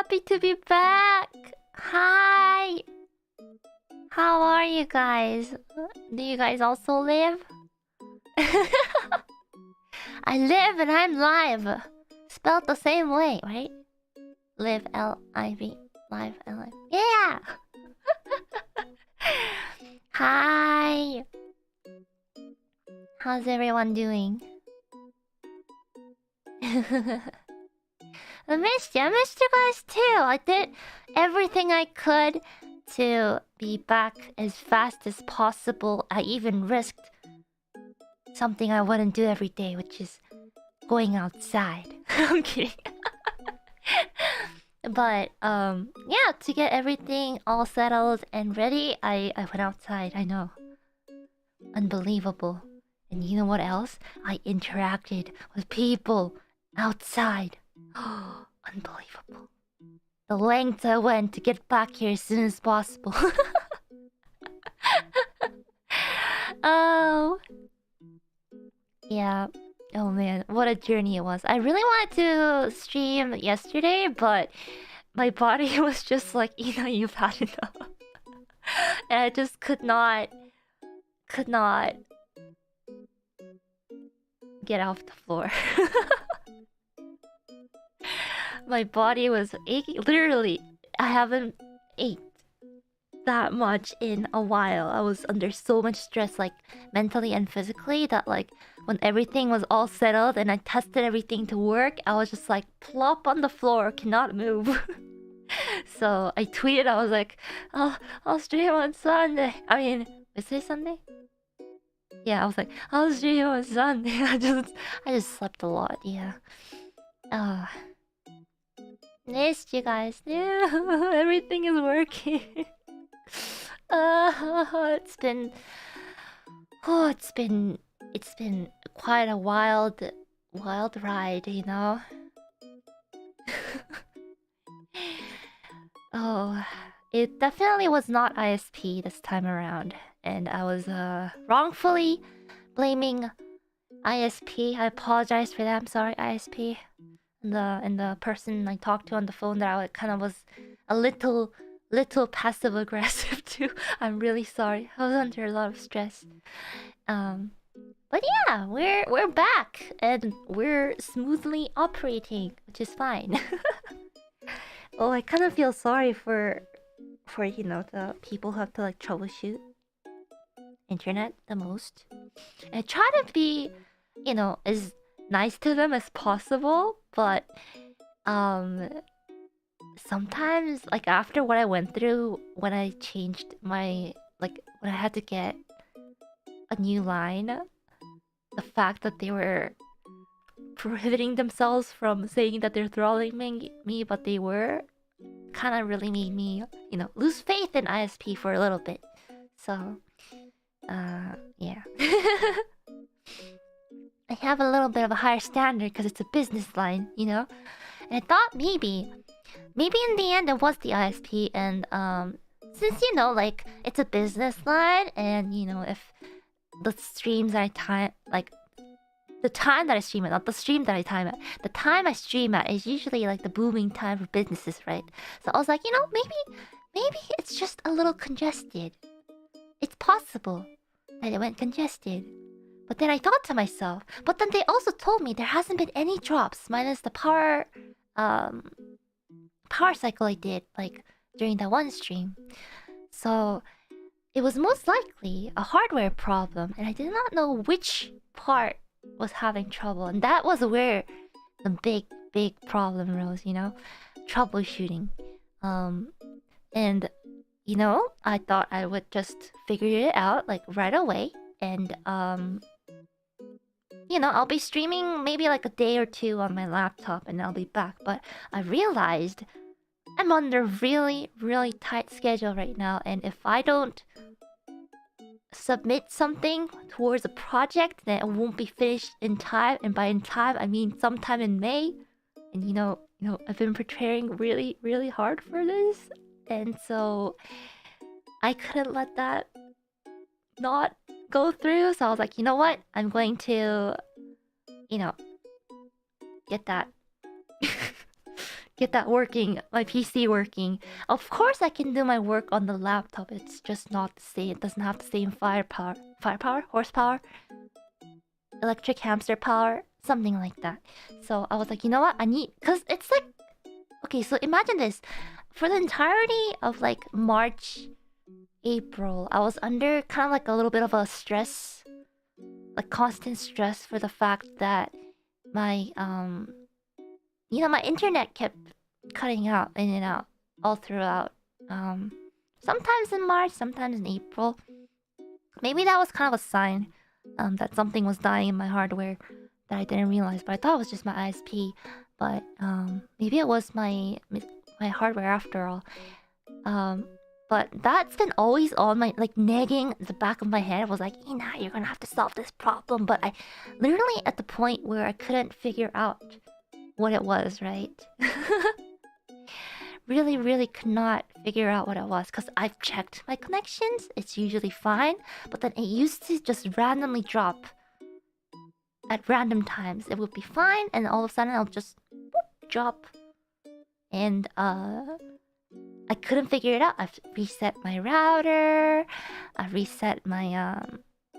happy to be back. Hi. How are you guys? Do you guys also live? I live and I'm live. Spelled the same way, right? Live, L-I-V. Live, L-I-V. Yeah! Hi! How's everyone doing? I missed you guys too. I did everything I could to be back as fast as possible. I even risked something I wouldn't do every day, which is going outside. I'm kidding. But yeah, to get everything all settled and ready, I went outside. I know. Unbelievable. And you know what else? I interacted with people outside. Unbelievable. The lengths I went to get back here as soon as possible. Oh. Yeah. Oh man, what a journey it was. I really wanted to stream yesterday, but my body was just like, you've had enough. And I just could not get off the floor. My body was aching. Literally, I haven't ate that much in a while. I was under so much stress, like mentally and physically, that like when everything was all settled and I tested everything to work, I was just like plop on the floor, cannot move. So I tweeted, I was like, I'll stream on Sunday. I mean, is it Sunday? Yeah, I was like, I'll stream on Sunday. I just slept a lot, yeah. Missed you guys. Yeah, everything is working. It's been quite a wild ride, you know. Oh, it definitely was not ISP this time around, and I was wrongfully blaming ISP. I apologize for that. I'm sorry, ISP. And the person I talked to on the phone, that I kind of was a little passive aggressive too. I'm really sorry. I was under a lot of stress. But yeah, we're back and we're smoothly operating, which is fine. Well, I kind of feel sorry for the people who have to like troubleshoot internet the most. And try to be, as nice to them as possible, but sometimes, like after what I went through when I changed my when I had to get a new line, the fact that they were prohibiting themselves from saying that they're throttling me, but they were, kind of really made me, lose faith in ISP for a little bit. So, yeah. I have a little bit of a higher standard because it's a business line, And I thought maybe in the end it was the ISP, and since it's a business line, and if the streams that I time, like the time that I stream at, not the stream that I time at, the time I stream at is usually like the booming time for businesses, right? So I was like, maybe it's just a little congested. It's possible that it went congested. But then I thought to myself, but then they also told me there hasn't been any drops minus the power cycle I did like during that one stream. So it was most likely a hardware problem, and I did not know which part was having trouble, and that was where the big problem rose, troubleshooting. And I thought I would just figure it out like right away, and I'll be streaming maybe like a day or two on my laptop and I'll be back. But I realized I'm under really tight schedule right now, and if I don't submit something towards a project, then it won't be finished in time. And by in time, I mean sometime in May. And I've been preparing really hard for this, and so I couldn't let that not go through. So I was like, you know what? I'm going to, get that get that working, my PC working. Of course, I can do my work on the laptop. It's just not the same. It doesn't have the same firepower, horsepower, electric hamster power, something like that. So I was like, you know what? I need, cause it's like, okay, so imagine this. For the entirety of like March, April, I was under kind of like a little bit of a stress, like constant stress for the fact that my my internet kept cutting out in and out all throughout. Sometimes in March, sometimes in April. Maybe that was kind of a sign that something was dying in my hardware that I didn't realize, but I thought it was just my ISP. But maybe it was my hardware after all. But that's been always on my, like, nagging the back of my head. Was like, Ina, you're gonna have to solve this problem. But I literally at the point where I couldn't figure out what it was, right? Really could not figure out what it was, because I've checked my connections. It's usually fine, but then it used to just randomly drop at random times. It would be fine, and all of a sudden it'll just whoop, drop. And I couldn't figure it out. I've reset my router. I've reset my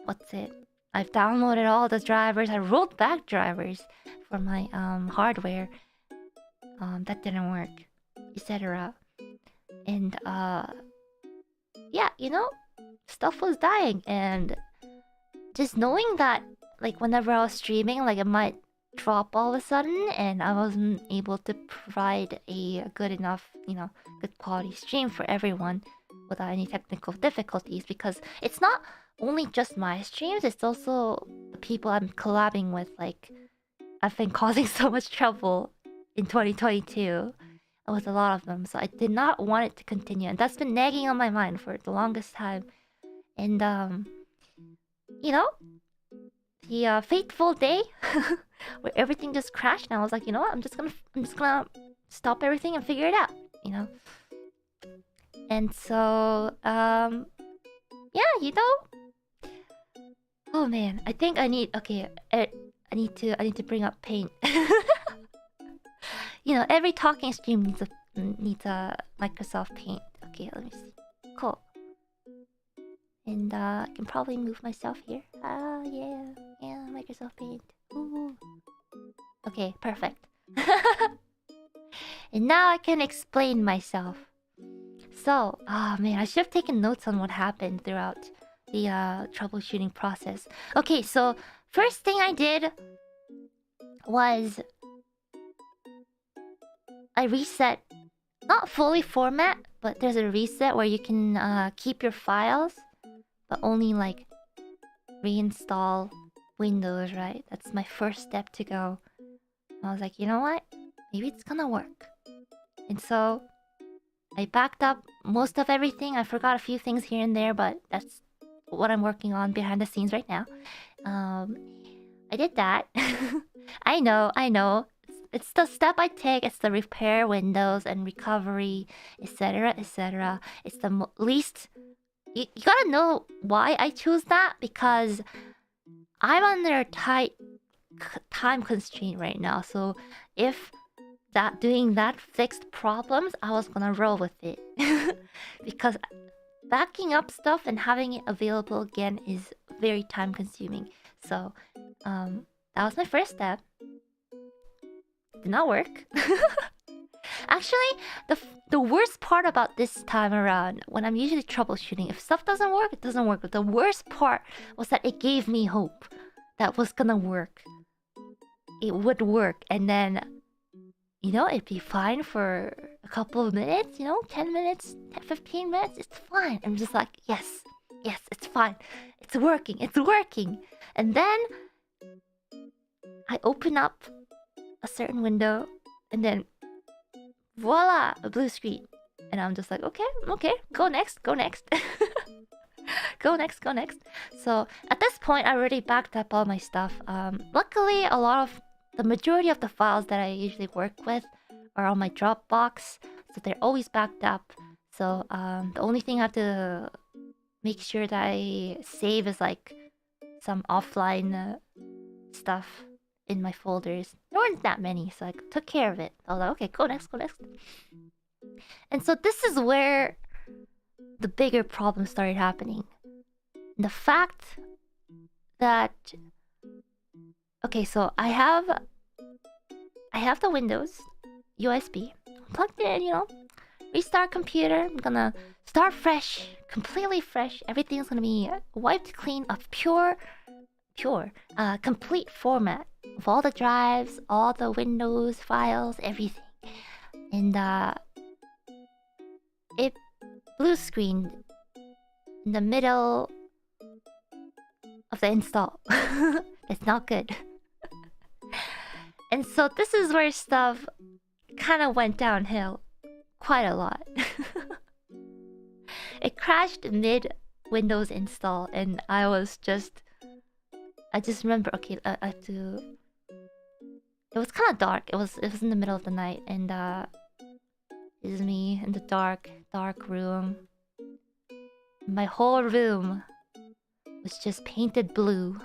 what's it? I've downloaded all the drivers. I rolled back drivers for my hardware. That didn't work, etc. And yeah, stuff was dying, and just knowing that, like, whenever I was streaming, like, it might drop all of a sudden, and I wasn't able to provide a good enough, good quality stream for everyone without any technical difficulties, because it's not only just my streams, it's also the people I'm collabing with. Like, I've been causing so much trouble in 2022 with a lot of them, so I did not want it to continue, and that's been nagging on my mind for the longest time. And the fateful day where everything just crashed, and I was like, you know what? I'm just gonna stop everything and figure it out, And so, yeah, oh man, I think I need. Okay, I need to bring up Paint. Every talking stream needs a Microsoft Paint. Okay, let me see. Cool. And I can probably move myself here. Yeah, Microsoft Paint. Ooh. Okay, perfect. And now I can explain myself. So, oh man, I should have taken notes on what happened throughout the troubleshooting process. Okay, so first thing I did was I reset, not fully format, but there's a reset where you can keep your files, but only like reinstall Windows, right? That's my first step to go. I was like, you know what? Maybe it's gonna work. And so I backed up most of everything. I forgot a few things here and there, but that's what I'm working on behind the scenes right now. I did that. I know. It's the step I take. It's the repair Windows and recovery, etc., etc. It's the least. You gotta know why I choose that, because I'm under a tight time constraint right now. So if doing that fixed problems, I was gonna roll with it. Because backing up stuff and having it available again is very time consuming. So that was my first step. Did not work. Actually, the worst part about this time around, when I'm usually troubleshooting, if stuff doesn't work, it doesn't work. But the worst part was that it gave me hope that was gonna work. It would work, and then, it'd be fine for a couple of minutes, 10 minutes, 15 minutes, it's fine. I'm just like, yes, it's fine. It's working. And then I open up a certain window, and then voila, a blue screen. And I'm just like, okay, go next. go next. So at this point, I already backed up all my stuff. Luckily, the majority of the files that I usually work with are on my Dropbox, so they're always backed up. So the only thing I have to make sure that I save is like some offline stuff in my folders. There weren't that many, so I took care of it. I was like, okay, go next, go next. And so this is where the bigger problem started happening. The fact that... Okay, so I have the Windows USB. Plugged it in, you know. Restart computer. I'm gonna start fresh. Completely fresh. Everything's gonna be wiped clean of pure, complete format of all the drives, all the Windows files, everything. And it blue screened in the middle of the install. It's not good. And so this is where stuff kind of went downhill quite a lot. It crashed mid Windows install, and I just remember, okay, I have to... It was kind of dark. It was in the middle of the night, and it was me in the dark room. My whole room was just painted blue.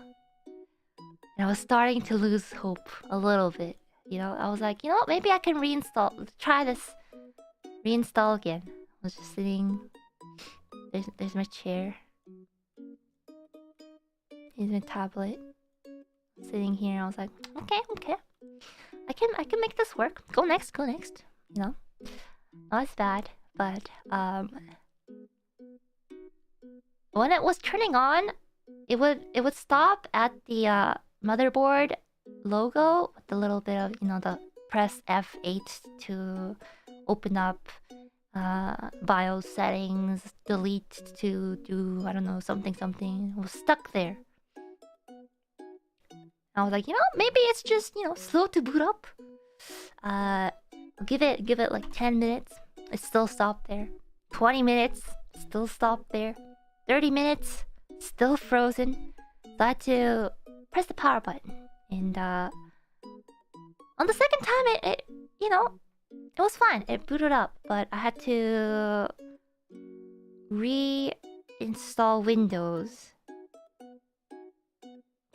And I was starting to lose hope a little bit. You know, I was like, you know what, maybe I can try this. Reinstall again. I was just sitting... There's my chair. Here's my tablet. Sitting here, I was like, okay. I can make this work. Go next. You know? Not as bad, but when it was turning on, it would stop at the motherboard logo with the little bit of, you know, the press F8 to open up BIOS settings, delete to do, I don't know, something. It was stuck there. I was like, you know, maybe it's just, you know, slow to boot up. I'll give it like 10 minutes. It still stopped there. 20 minutes, still stopped there. 30 minutes, still frozen. So I had to press the power button. And on the second time, it you know, it was fine. It booted up, but I had to reinstall Windows.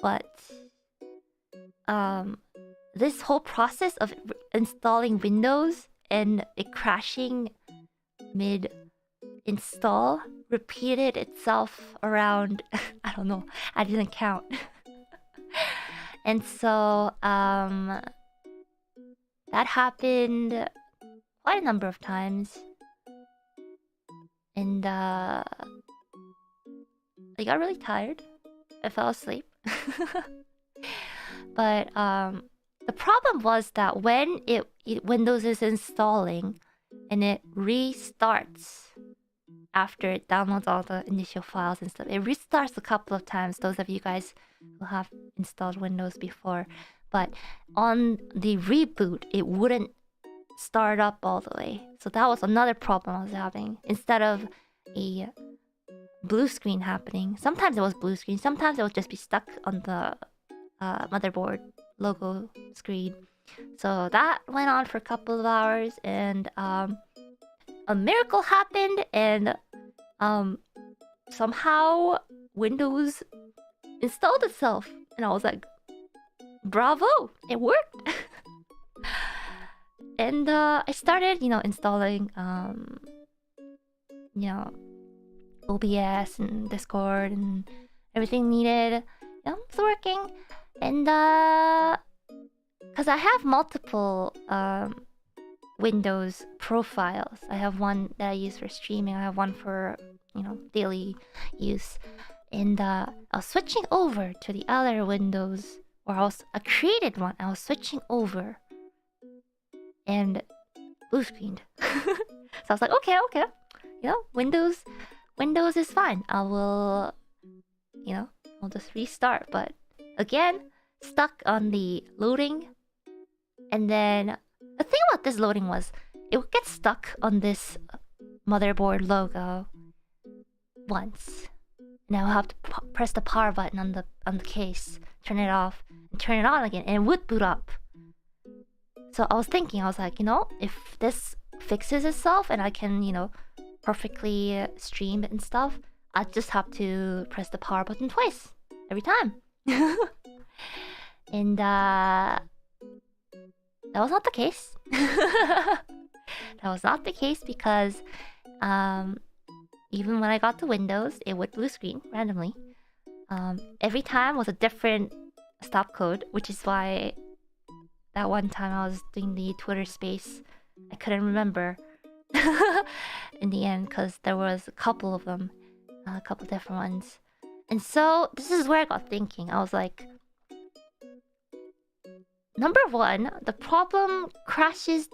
But this whole process of installing Windows and it crashing mid-install repeated itself around... I don't know. I didn't count. And so that happened quite a number of times. And I got really tired. I fell asleep. But the problem was that when Windows is installing and it restarts after it downloads all the initial files and stuff, it restarts a couple of times. Those of you guys who have installed Windows before, but on the reboot, it wouldn't start up all the way. So that was another problem I was having. Instead of a blue screen happening, sometimes it was blue screen, sometimes it would just be stuck on the motherboard logo screen. So that went on for a couple of hours, and a miracle happened, and somehow Windows installed itself, and I was like, bravo, it worked. And I started, you know, installing you know, OBS and Discord and everything needed. You know, it's working. And because I have multiple Windows profiles. I have one that I use for streaming. I have one for, you know, daily use. And I was switching over to the other Windows, or I created one. I was switching over, and blue screened. So I was like, okay, you know, Windows is fine. I will, you know, I'll just restart. But again, stuck on the loading. And then the thing about this loading was it would get stuck on this motherboard logo once. Now I'll have to press the power button on the case, turn it off, and turn it on again, and it would boot up. So I was thinking, I was like, you know, if this fixes itself and I can, you know, perfectly stream and stuff, I just have to press the power button twice every time. And that was not the case. That was not the case because even when I got to Windows, it would blue screen randomly. Every time was a different stop code, which is why that one time I was doing the Twitter space, I couldn't remember in the end because there was a couple of them, a couple different ones. And so this is where I got thinking. I was like, number one, the problem crashes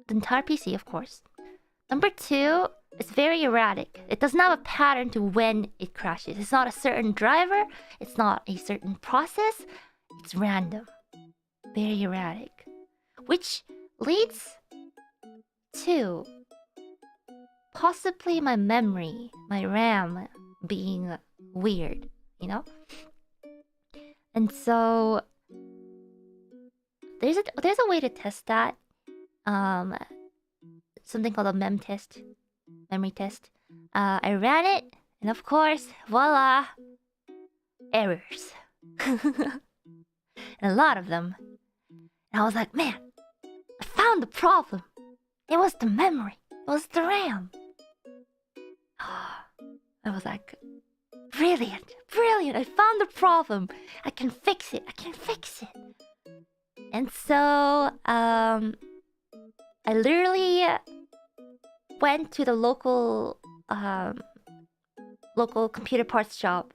the entire PC, of course. Number two, it's very erratic. It doesn't have a pattern to when it crashes. It's not a certain driver. It's not a certain process. It's random. Very erratic. Which leads to possibly my memory, my RAM being weird, you know? And so there's a way to test that. Something called a memory test. I ran it, and of course, voila, errors. And a lot of them. And I was like, man, I found the problem. It was the memory. It was the RAM. I was like, brilliant. I found the problem. I can fix it. And so, I literally went to the local computer parts shop,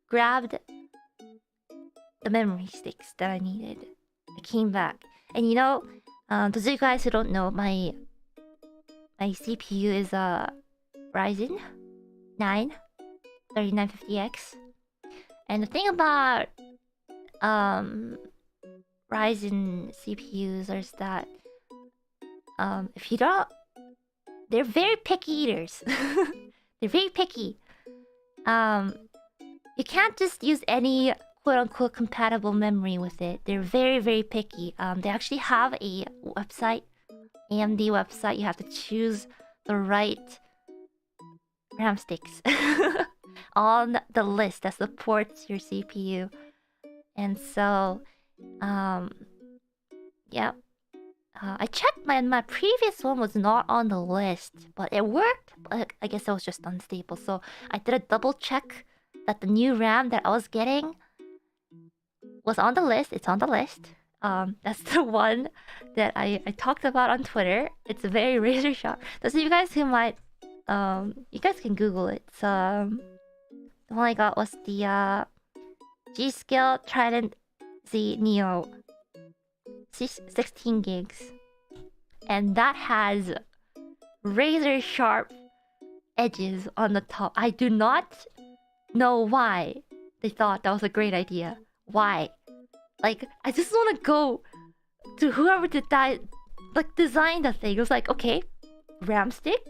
grabbed the memory sticks that I needed. I came back, and you know, those of you guys who don't know, my CPU is a Ryzen 9 3950X, and the thing about Ryzen CPUs is that if you don't, they're very picky eaters. They're very picky. You can't just use any quote-unquote compatible memory with it. They're very, very picky. They actually have a website, AMD website. You have to choose the right RAM sticks on the list that supports your CPU. And so, yeah. I checked my previous one was not on the list, but it worked. But I guess it was just unstable. So I did a double check that the new RAM that I was getting was on the list. It's on the list. That's the one that I talked about on Twitter. It's very razor sharp. Those of you guys who might, you guys can Google it. The one I got was the G-Skill Trident Z Neo 16 gigs, and that has razor sharp edges on the top. I do not know why they thought that was a great idea. Why? Like, I just want to go to whoever did that, like, design the thing. It was like, okay, RAM stick,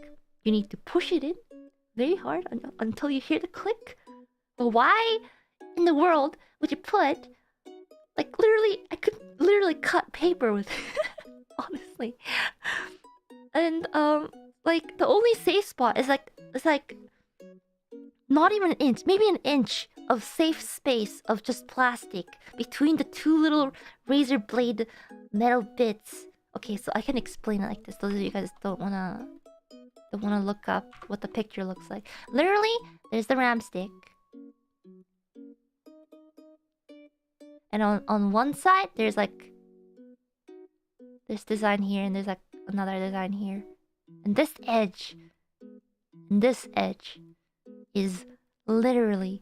you need to push it in very hard until you hear the click. But why in the world would you put, like, literally, I could literally cut paper with it, honestly. And like, the only safe spot is like, it's like not even an inch, maybe an inch of safe space of just plastic between the two little razor blade metal bits. Okay, so I can explain it like this. Those of you guys don't wanna look up what the picture looks like. Literally, there's the RAM stick. And on one side, there's like this design here, and there's like another design here. And this edge is literally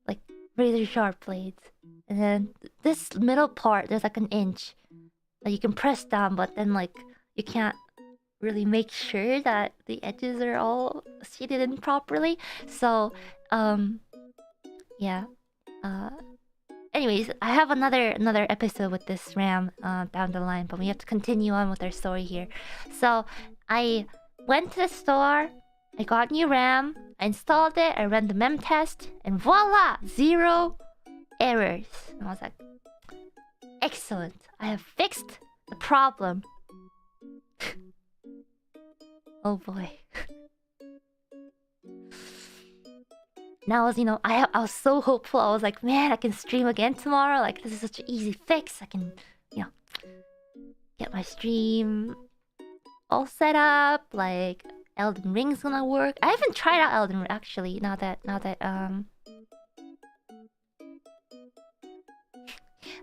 like razor sharp blades. And then this middle part, there's like an inch that you can press down, but then like you can't really make sure that the edges are all seated in properly. So, yeah. Anyways, I have another episode with this RAM down the line, but we have to continue on with our story here. So I went to the store, I got new RAM, I installed it, I ran the mem test, and voila, 0 errors. And I was like, excellent, I have fixed the problem. Oh boy. And I was, I was so hopeful. I was like, man, I can stream again tomorrow. Like, this is such an easy fix. I can, get my stream all set up. Like, Elden Ring's gonna work. I haven't tried out Elden Ring actually. Now that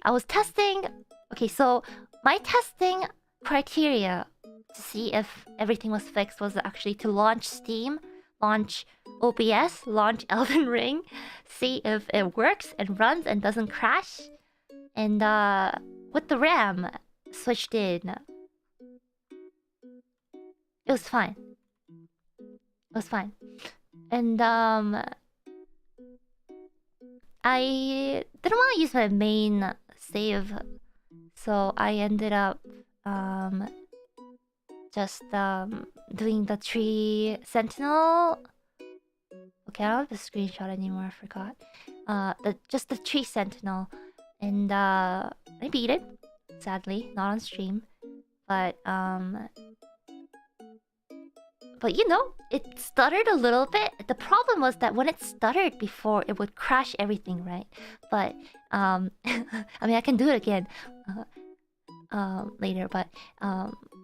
I was testing. Okay, so my testing criteria to see if everything was fixed was actually to launch Steam, launch OBS, launch Elden Ring, see if it works and runs and doesn't crash. And with the RAM switched in, it was fine. It was fine. And I didn't want to use my main save, so I ended up just doing the tree sentinel. Okay, I don't have the screenshot anymore. I forgot. Just the tree sentinel, and I beat it. Sadly, not on stream, but it stuttered a little bit. The problem was that when it stuttered before, it would crash everything, right? But I mean, I can do it again later. But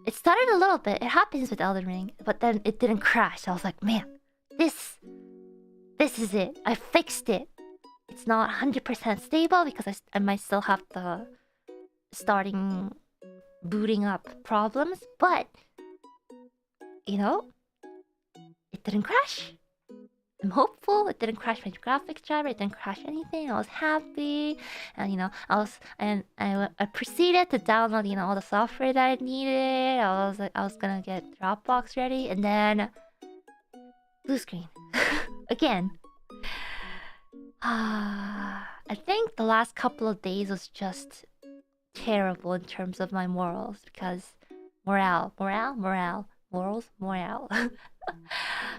it stuttered a little bit. It happens with Elden Ring, but then it didn't crash. I was like, man, this is it. I fixed it. It's not 100% stable because I might still have the starting booting up problems, but it didn't crash. I'm hopeful it didn't crash my graphics driver. It didn't crash anything. I was happy, and I proceeded to download all the software that I needed. I was gonna get Dropbox ready, and then blue screen again. I think the last couple of days was just terrible in terms of my morals, because morale.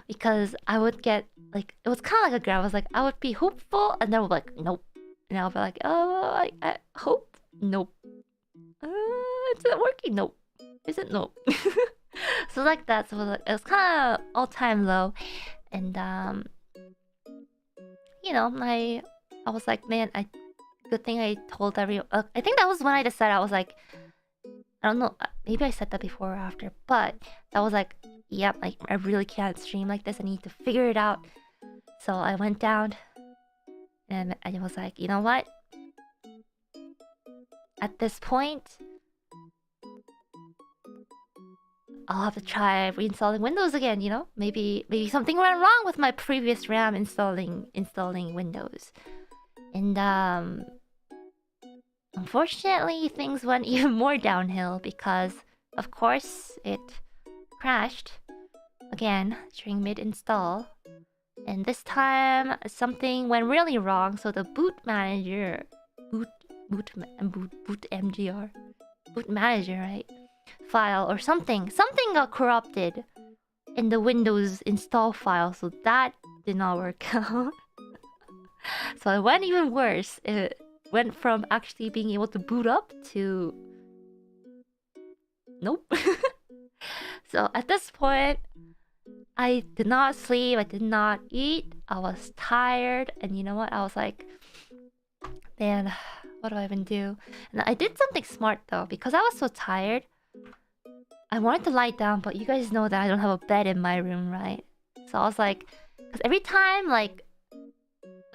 Because I would get like, it was kind of like a grab. I was like, I would be hopeful, and then I would be like, nope, and I'll be like, oh, I hope, nope, it's not working, nope, is it, nope. So like that. So it was kind of all-time low, and I was like, man, good thing I told everyone. I think that was when I decided. I was like, I don't know, maybe I said that before or after, but that was like, yep, like I really can't stream like this. I need to figure it out. So I went down and I was like, you know what? At this point, I'll have to try reinstalling Windows again, Maybe something went wrong with my previous RAM installing Windows. And unfortunately, things went even more downhill because, of course, it crashed again during mid-install. And this time, something went really wrong. So the boot manager, boot mgr, boot manager, right? File or something got corrupted in the Windows install file. So that did not work out. So it went even worse. It went from actually being able to boot up to nope. So at this point, I did not sleep, I did not eat, I was tired, and you know what? I was like, man, what do I even do? And I did something smart though, because I was so tired. I wanted to lie down, but you guys know that I don't have a bed in my room, right? So I was like, because every time like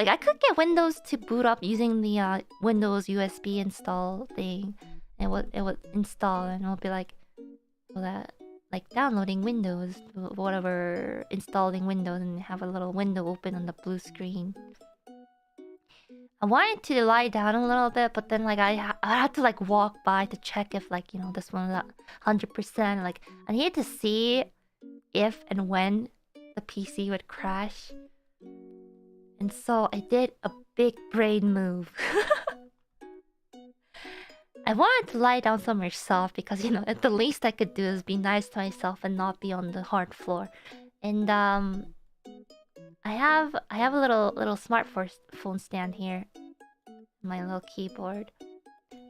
I could get Windows to boot up using the Windows USB install thing. It would install, and it would be like, well, that like downloading Windows, whatever, installing Windows, and have a little window open on the blue screen. I wanted to lie down a little bit, but then like I had to like walk by to check if like this one was 100%. Like I needed to see if and when the PC would crash. And so I did a big brain move. I wanted to lie down somewhere soft because at the least I could do is be nice to myself and not be on the hard floor. And I have a little smartphone stand here, my little keyboard.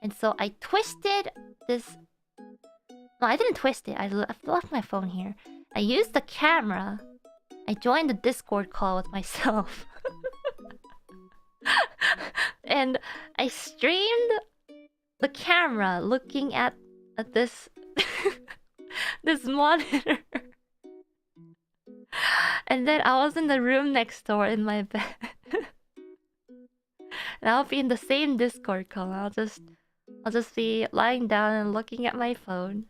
And so I twisted this. No, I didn't twist it. I left my phone here. I used the camera. I joined the Discord call with myself. And I streamed the camera looking at this this monitor. And then I was in the room next door in my bed. And I'll be in the same Discord call. I'll just be lying down and looking at my phone.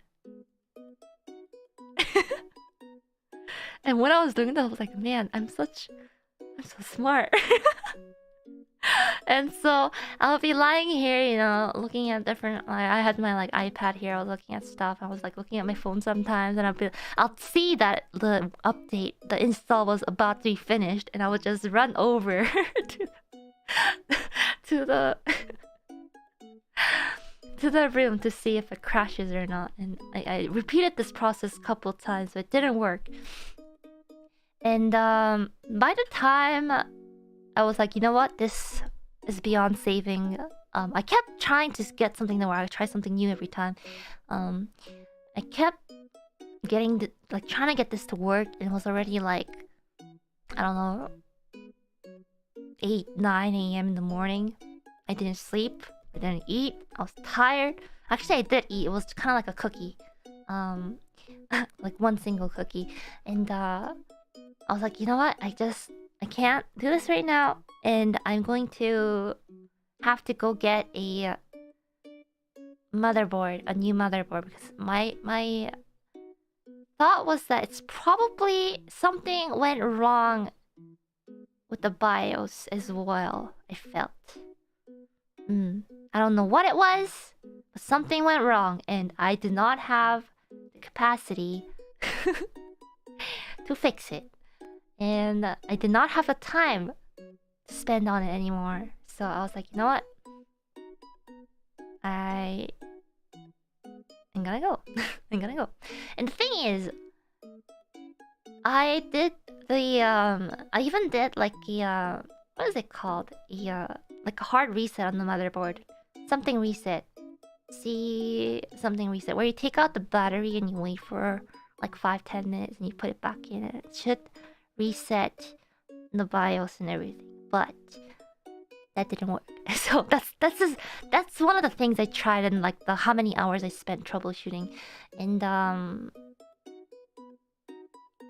And when I was doing that, I was like, man, I'm so smart. And so I'll be lying here, you know, looking at different. I had my like iPad here. I was looking at stuff. I was like looking at my phone sometimes, and I'll see that the update, the install was about to be finished, and I would just run over to the to the room to see if it crashes or not. And I repeated this process a couple times, but it didn't work. And by the time I was like, you know what, this is beyond saving. I kept trying to get something where I try something new every time. I kept getting trying to get this to work, and it was already like, I don't know, 8, 9 a.m. in the morning. I didn't sleep. I didn't eat. I was tired. Actually, I did eat. It was kind of like a cookie, like one single cookie, and I was like, you know what? I can't do this right now, and I'm going to have to go get a motherboard, a new motherboard, because my thought was that it's probably something went wrong with the BIOS as well. I felt. I don't know what it was, but something went wrong, and I did not have the capacity to fix it. And I did not have the time to spend on it anymore. So I was like, you know what? I'm gonna go. I'm gonna go. And the thing is, I did the I even did like a what is it called? Like a hard reset on the motherboard. Something reset. Something reset. Where you take out the battery and you wait for like 5-10 minutes and you put it back in, and it should reset the BIOS and everything. But that didn't work. So that's one of the things I tried, and like the how many hours I spent troubleshooting. And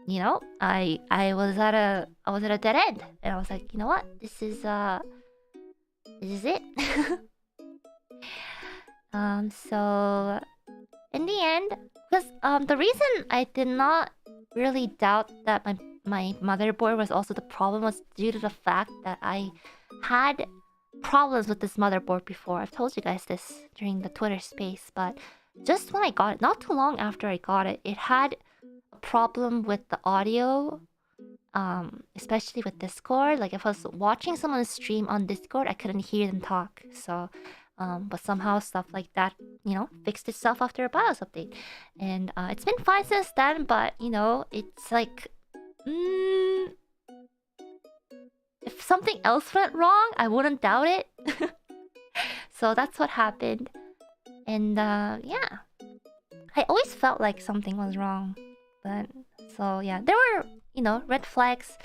you know, I was at a dead end, and I was like, you know what? This is it. So in the end, because the reason I did not really doubt that my motherboard was also the problem was due to the fact that I had problems with this motherboard before. I've told you guys this during the Twitter space, but just when I got it, not too long after I got it, it had a problem with the audio, especially with Discord. Like if I was watching someone stream on Discord, I couldn't hear them talk. So, but somehow stuff like that, you know, fixed itself after a BIOS update. And it's been fine since then, but you know, it's like, if something else went wrong, I wouldn't doubt it. So that's what happened. And yeah, I always felt like something was wrong. But so yeah, there were, you know, red flags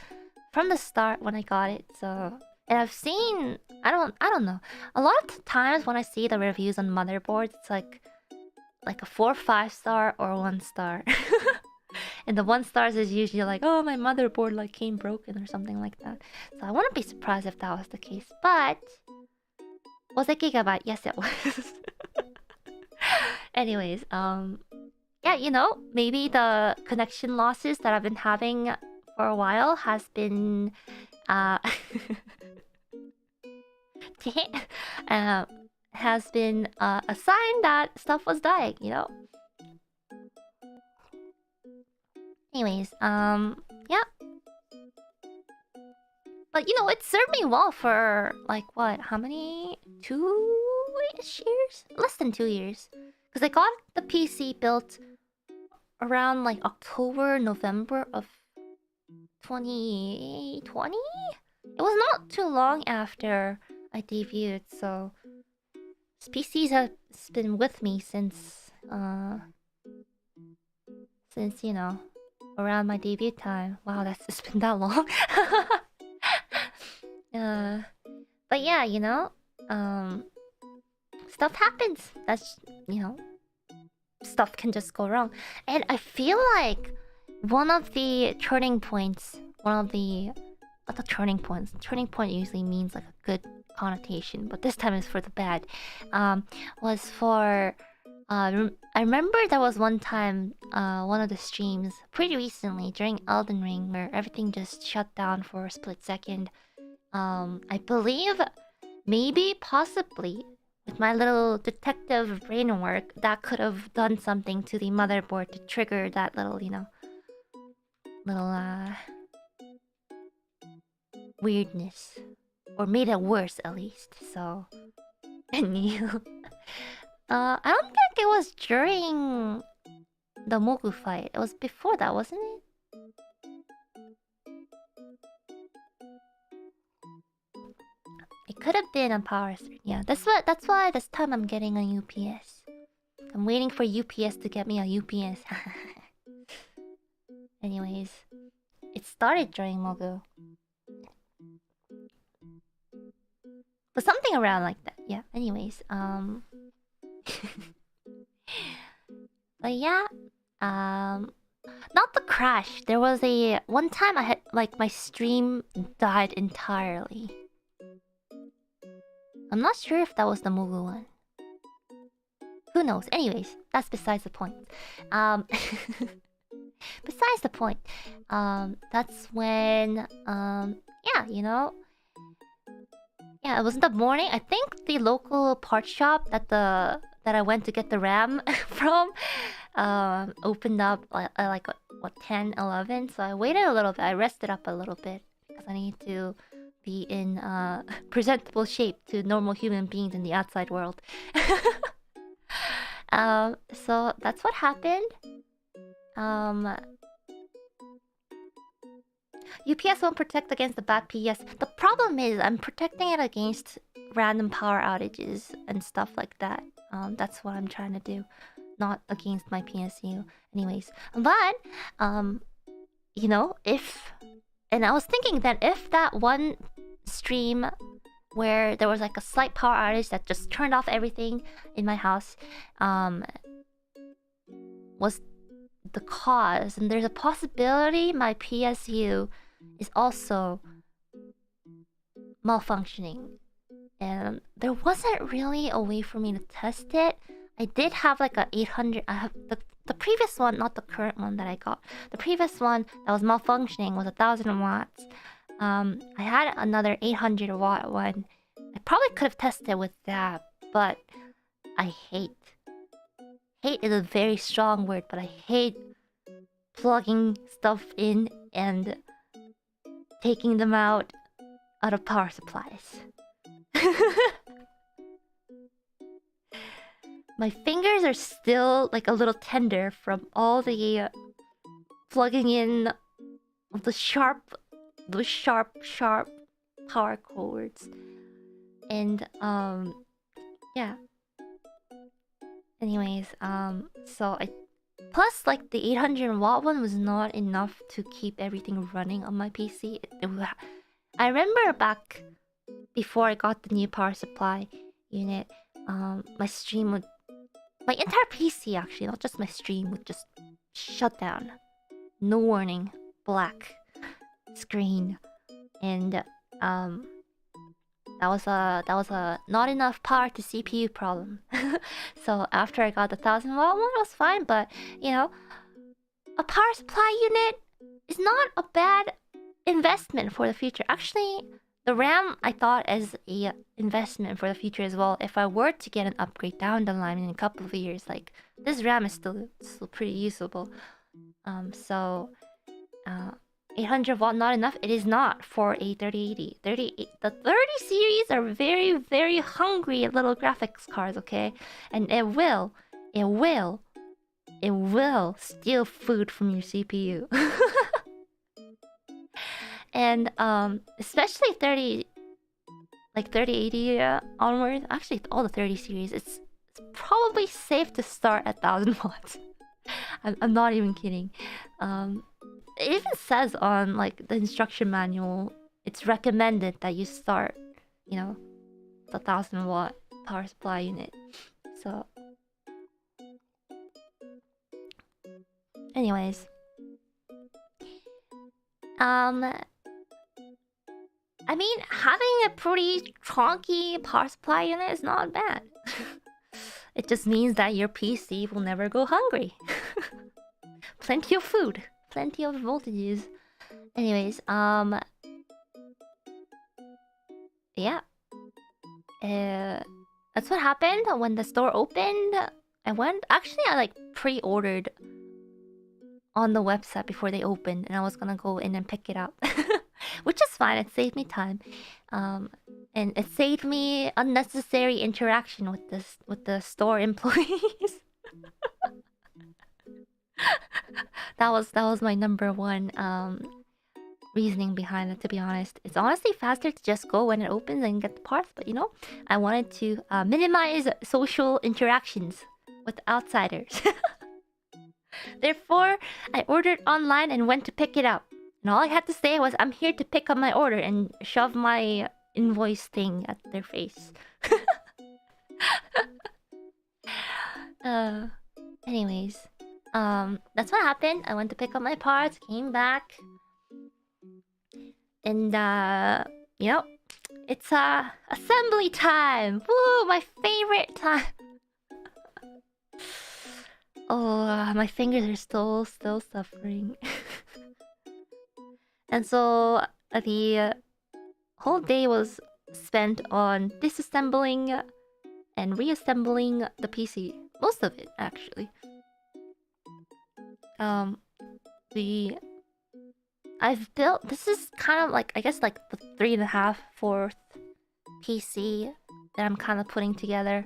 from the start when I got it. So, and I've seen, I don't know. A lot of times when I see the reviews on motherboards, it's like a 4 5-star or 1 star. And the 1 stars is usually like, oh, my motherboard like came broken or something like that. So I wouldn't be surprised if that was the case. But was it Gigabyte? Yes, it was. Anyways, yeah, you know, maybe the connection losses that I've been having for a while has been has been a sign that stuff was dying, you know. Anyways, yeah. But you know, it served me well for like what? How many? 2-ish years? Less than 2 years. Because I got the PC built around like October, November of 2020. It was not too long after I debuted, so this PC has been with me since you know, around my debut time. Wow, it's been that long. But yeah, stuff happens. That's, stuff can just go wrong. And I feel like one of the turning points, not the turning point usually means like a good connotation, but this time it's for the bad, was for, I remember there was one time, one of the streams pretty recently during Elden Ring where everything just shut down for a split second. I believe, maybe, possibly, with my little detective brain work, that could have done something to the motherboard to trigger that little, little weirdness, or made it worse at least. So, and you, I don't think it was during the Mogu fight. It was before that, wasn't it? It could have been a power thread. Yeah, that's why this time I'm getting a UPS. I'm waiting for UPS to get me a UPS. Anyways, it started during Mogu. But something around like that. Yeah, anyways, but yeah, not the crash. There was a one time I had like my stream died entirely. I'm not sure if that was the Mogu one. Who knows? Anyways, that's besides the point. Besides the point. That's when yeah, yeah, it was in the morning. I think the local part shop that I went to get the RAM from opened up like what 10, 11. So I waited a little bit. I rested up a little bit because I need to be in presentable shape to normal human beings in the outside world. So that's what happened. UPS won't protect against the bad PS. The problem is I'm protecting it against random power outages and stuff like that. That's what I'm trying to do, not against my PSU. Anyways, but if, and I was thinking that if that one stream where there was like a slight power outage that just turned off everything in my house was the cause, and there's a possibility my PSU is also malfunctioning, and there wasn't really a way for me to test it. I did have like a 800. I have the previous one, not the current one that I got. The previous one that was malfunctioning was 1,000 watts. I had another 800 watt one. I probably could have tested with that, but I hate is a very strong word, but I hate plugging stuff in and taking them out of power supplies. My fingers are still like a little tender from all the plugging in of those sharp power cords. And yeah. Anyways, so plus like the 800 watt one was not enough to keep everything running on my PC. I remember back before I got the new power supply unit, my entire PC actually, not just my stream, would just shut down. No warning, black screen, and that was a not enough power to CPU problem. So after I got the 1,000 watt one, it was fine. But a power supply unit is not a bad investment for the future. Actually, the RAM I thought as a investment for the future as well. If I were to get an upgrade down the line in a couple of years, like this RAM is still pretty usable. So 800 watt not enough. It is not for a 3080. The 30 series are very, very hungry little graphics cards, okay? And it will steal food from your CPU. And especially 3080 onwards. Actually, all the 30 series, it's probably safe to start at 1,000 watts. I'm not even kidding. It even says on like the instruction manual, it's recommended that you start you know, the 1000-watt power supply unit. So, anyways, I mean, having a pretty chunky power supply unit is not bad. It just means that your PC will never go hungry. Plenty of food, plenty of voltages. Anyways, yeah. That's what happened when the store opened. Actually, I like pre-ordered on the website before they opened, and I was gonna go in and pick it up. Which is fine, it saved me time. And it saved me unnecessary interaction with the store employees. That was my number one reasoning behind it, to be honest. It's honestly faster to just go when it opens and get the parts, but you know, I wanted to minimize social interactions with outsiders. Therefore, I ordered online and went to pick it up. And all I had to say was, I'm here to pick up my order, and shove my invoice thing at their face. Anyways, that's what happened. I went to pick up my parts, came back. And, you know, it's assembly time! Woo, my favorite time! Oh, my fingers are still suffering. And so the whole day was spent on disassembling and reassembling the PC. Most of it, actually. I've built... This is kind of like, I guess, like the 3.5, 4th PC that I'm kind of putting together.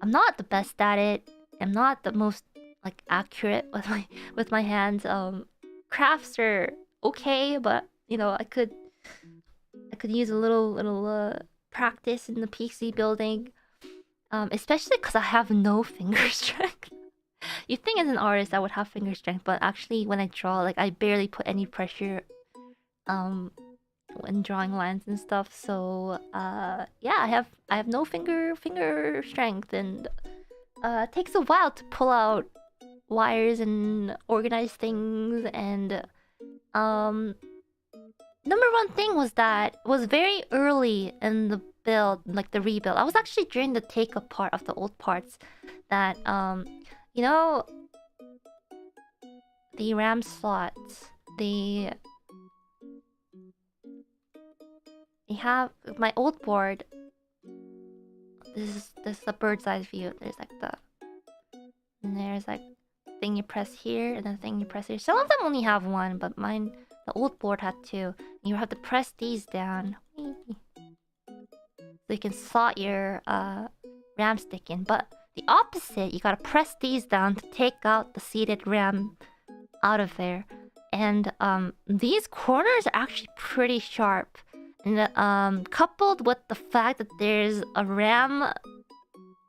I'm not the best at it. I'm not the most, like, accurate with my hands. Crafts are okay, but you know, I could use a little practice in the PC building, especially because I have no finger strength. You'd think as an artist I would have finger strength, but actually when I draw, like, I barely put any pressure when drawing lines and stuff. So yeah, I have no finger strength, and it takes a while to pull out wires and organize things. And number one thing was that it was very early in the build, like the rebuild. I was actually during the take apart of the old parts that you know, the RAM slots, they have my old board. This is a bird's eye view. There's like there's like thing you press here and then thing you press here. Some of them only have one, but mine, the old board, had two. You have to press these down so you can slot your RAM stick in. But the opposite, you gotta press these down to take out the seated RAM out of there. And these corners are actually pretty sharp. And coupled with the fact that there's a RAM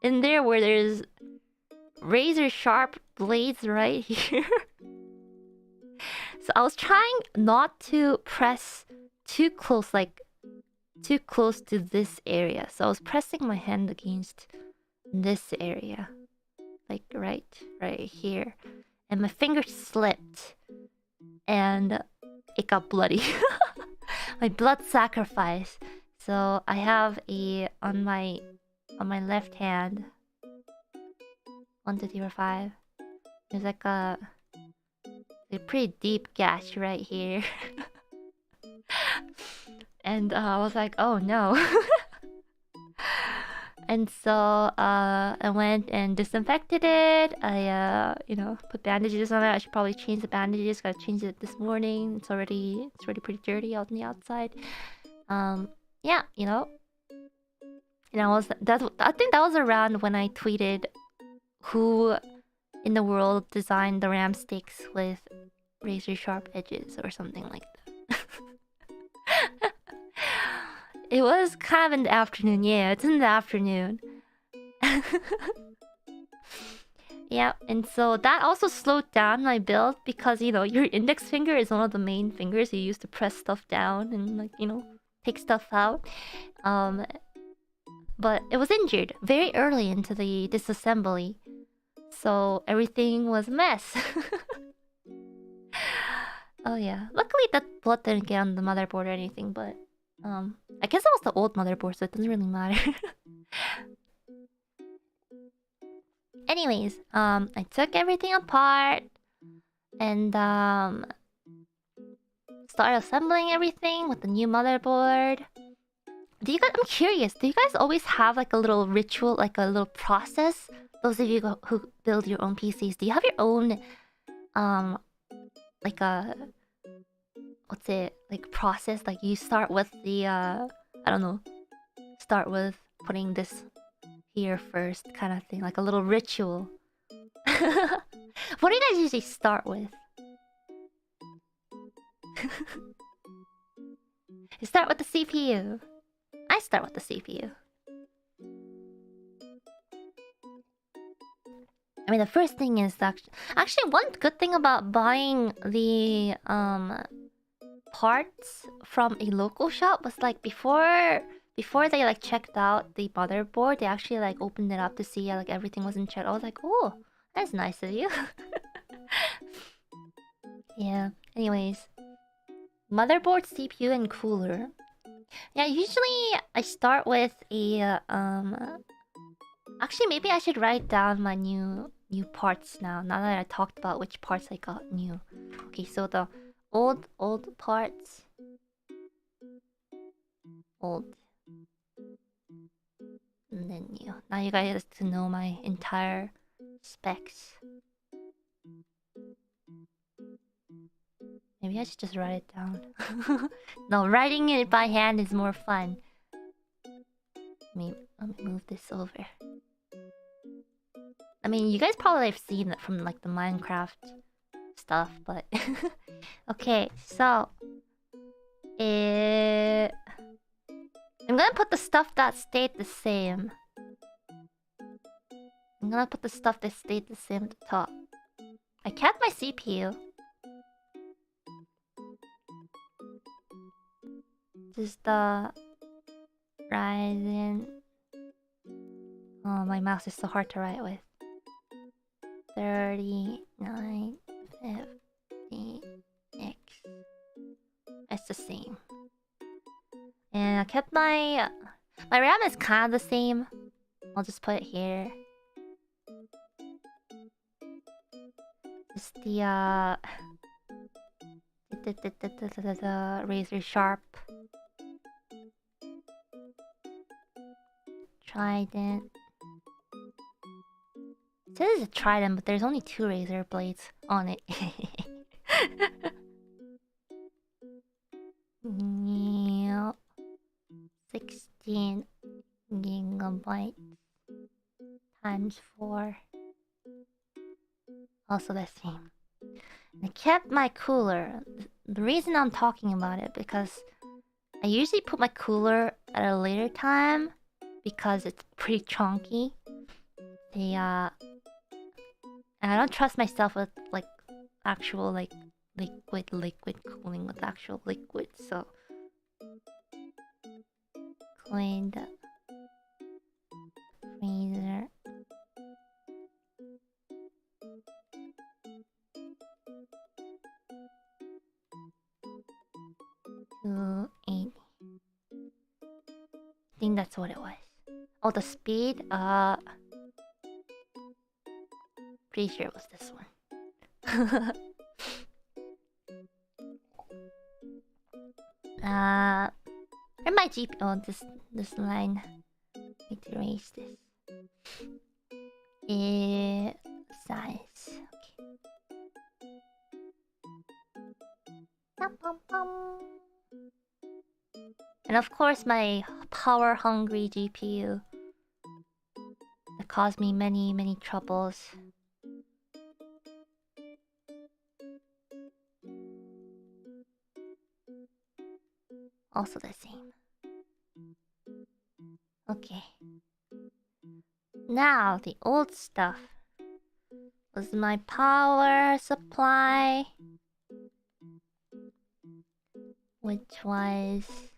in there where there's razor sharp blades right here. So I was trying not to press too close, like too close to this area. So I was pressing my hand against this area, like right here, and my finger slipped and it got bloody. My blood sacrifice. So I have on my left hand, 1, 2, 3, 4, 5. There's like a pretty deep gash right here. And I was like, oh no. And so I went and disinfected it. I you know, put bandages on it. I should probably change the bandages. Gotta change it this morning. It's already pretty dirty out on the outside. Yeah, you know. And I think that was around when I tweeted who in the world designed the RAM sticks with razor sharp edges or something like that. It was kind of in the afternoon. Yeah, it's in the afternoon. Yeah, and so that also slowed down my build because, you know, your index finger is one of the main fingers you use to press stuff down and, like, you know, take stuff out. But it was injured very early into the disassembly. So everything was a mess. Oh yeah. Luckily that blood didn't get on the motherboard or anything, but I guess it was the old motherboard, so it doesn't really matter. Anyways, I took everything apart and started assembling everything with the new motherboard. Do you guys? I'm curious. Do you guys always have like a little ritual, like a little process? Those of you who build your own PCs, do you have your own like a what's it like process? Like you start with the I don't know, start with putting this here first, kind of thing, like a little ritual. What do you guys usually start with? You start with the CPU. I start with the CPU. I mean, the first thing is actually one good thing about buying the parts from a local shop was like before they like checked out the motherboard, they actually like opened it up to see like everything was in check. I was like, oh, that's nice of you. Yeah. Anyways, motherboard, CPU, and cooler. Yeah, usually I start with a Actually, maybe I should write down my new parts now. Now that I talked about which parts I got new. Okay, so the old parts. Old. And then new. Now you guys get to know my entire specs. Maybe I should just write it down. No, writing it by hand is more fun. Let me move this over. I mean, you guys probably have seen it from like the Minecraft stuff, but okay, so I'm gonna put the stuff that stayed the same. I'm gonna put the stuff that stayed the same at the top. I kept my CPU. Just the Ryzen. Oh, my mouse is so hard to write with. 3950X. It's the same. And I kept my RAM is kind of the same. I'll just put it here. Just the Razor Sharp Trident. It says it's a Trident, but there's only 2 razor blades on it. 16 gigabytes times 4. Also the same. I kept my cooler. The reason I'm talking about it because I usually put my cooler at a later time because it's pretty chunky. And I don't trust myself with like actual like liquid cooling with actual liquid, so clean the freezer. I think that's what it was. Oh, the speed? Pretty sure it was this one. Where my GP? Oh, this line. Need to erase this. Size. Okay. And of course, my power-hungry GPU that caused me many troubles. Also the same. Okay. Now, the old stuff was my power supply, which was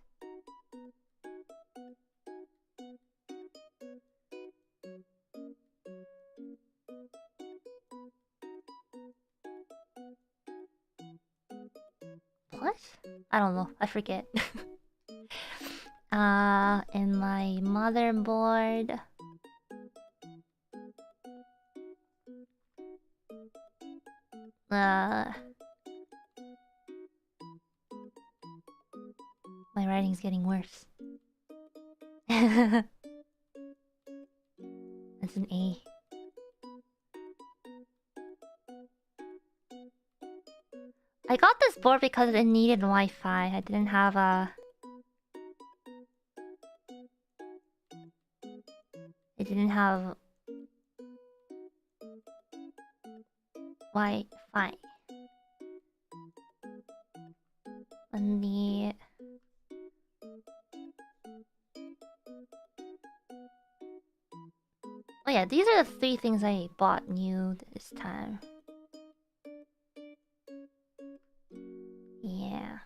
What? I don't know. I forget. And my motherboard. My writing's getting worse. That's an A. I got this board because it needed Wi-Fi. I didn't have a... It didn't have... Wi-Fi. And the... Oh yeah, these are the 3 things I bought new this time. Yeah.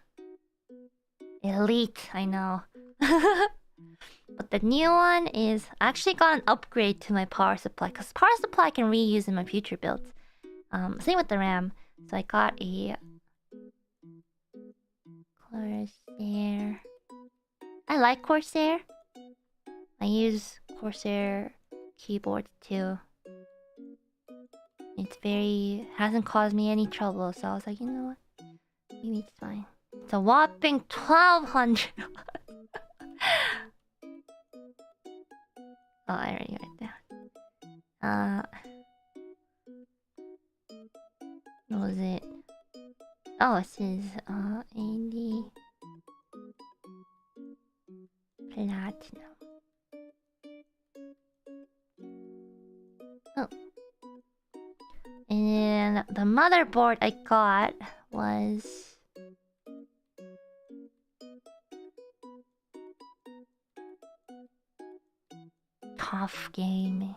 Elite, I know. But the new one is... I actually got an upgrade to my power supply, because power supply I can reuse in my future builds. Same with the RAM. So I got a... Corsair... I like Corsair. I use Corsair keyboard too. It's very... hasn't caused me any trouble, so I was like, you know what? Maybe it's fine. It's a whopping 1200. Oh, I already wrote it down. What was it? Oh, it says, 80... Platinum. Oh. And the motherboard I got was... Tough Gaming.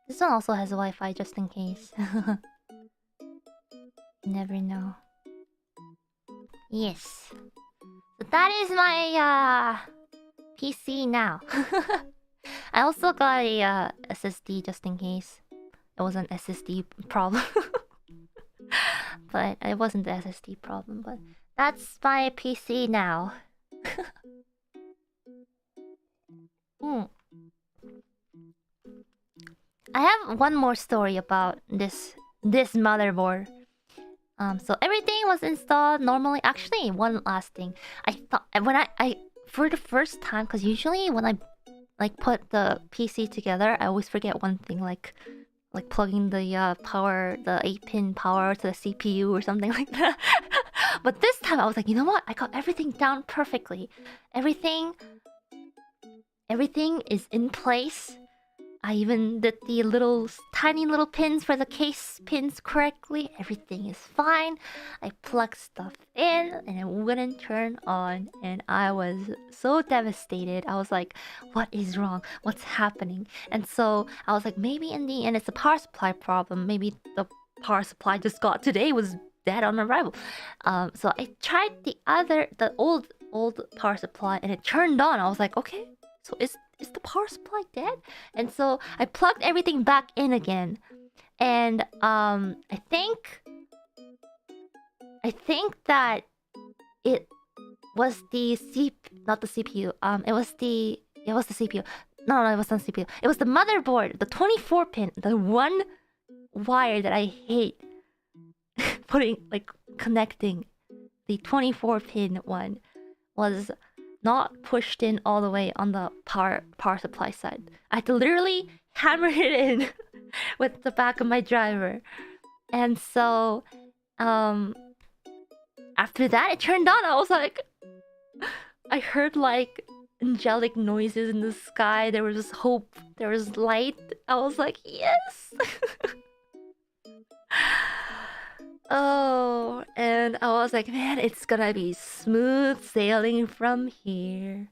This one also has Wi-Fi just in case. Never know. Yes. So that is my PC now. I also got a SSD just in case. It was an SSD problem. But it wasn't the SSD problem, but that's my PC now. I have one more story about this motherboard. So everything was installed normally. Actually, one last thing. I thought when I for the first time, because usually when I like put the PC together, I always forget one thing, like plugging the power, the 8-pin power to the CPU or something like that. But this time I was like, you know what? I got everything down perfectly. Everything is in place. I even did the tiny little pins for the case pins correctly. Everything is fine. I plugged stuff in and it wouldn't turn on. And I was so devastated. I was like, what is wrong? What's happening? And so I was like, maybe in the end it's a power supply problem. Maybe the power supply just got today was dead on arrival. So I tried the old power supply and it turned on. I was like, okay, so is the power supply dead? And so I plugged everything back in again. And I think that it was the not the CPU. It was the CPU. No, it wasn't the CPU. It was the motherboard, the 24 pin, the one wire that I hate connecting. The 24 pin one was not pushed in all the way on the power supply side. I had to literally hammer it in with the back of my driver. And so after that it turned on. I was like, I heard like angelic noises in the sky. There was hope, there was light. I was like, yes. Oh, and I was like, man, it's gonna be smooth sailing from here.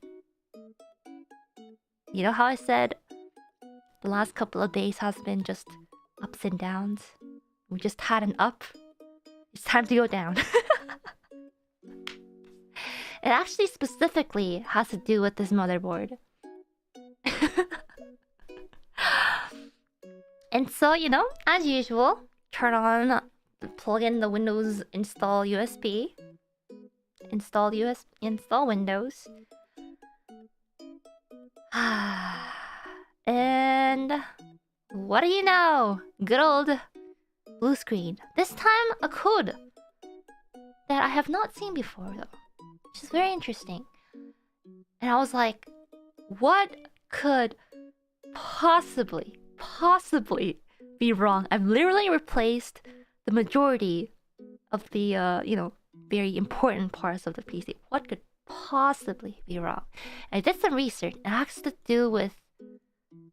You know how I said the last couple of days has been just ups and downs? We just had an up. It's time to go down. It actually specifically has to do with this motherboard. And so, you know, as usual, turn on, plug in the Windows install USB, install Windows. And what do you know? Good old blue screen. This time a code that I have not seen before though, which is very interesting. And I was like, what could possibly be wrong? I've literally replaced the majority of the very important parts of the PC. What could possibly be wrong? I did some research. It has to do with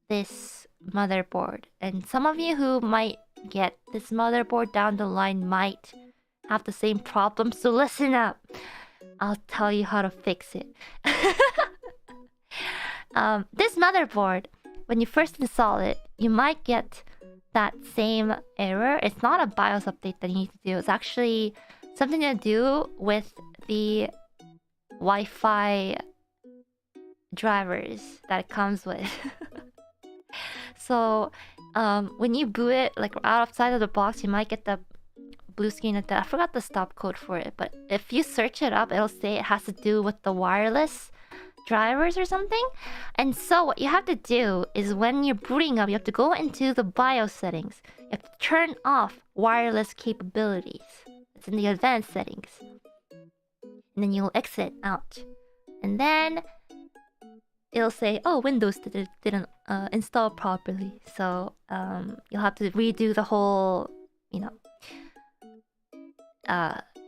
this motherboard, and some of you who might get this motherboard down the line might have the same problem, so listen up. I'll tell you how to fix it. This motherboard, when you first install it, you might get that same error. It's not a BIOS update that you need to do. It's actually something to do with the Wi-Fi drivers that it comes with. So when you boot it like outside of the box, you might get the blue screen like that. I forgot the stop code for it, but if you search it up, it'll say it has to do with the wireless drivers or something. And so what you have to do is when you're booting up, you have to go into the BIOS settings. You have to turn off wireless capabilities. It's in the advanced settings. And then you'll exit out. And then it'll say, oh, Windows didn't install properly. So you'll have to redo the whole,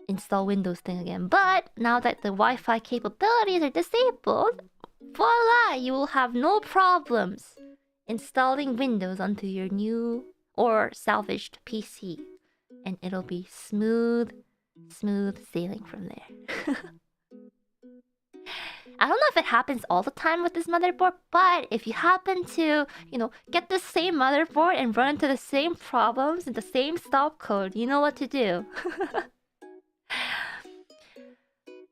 install Windows thing again. But now that the Wi-Fi capabilities are disabled, voila, you will have no problems installing Windows onto your new or salvaged PC. And it'll be smooth sailing from there. I don't know if it happens all the time with this motherboard, but if you happen to, get the same motherboard and run into the same problems and the same stop code, you know what to do.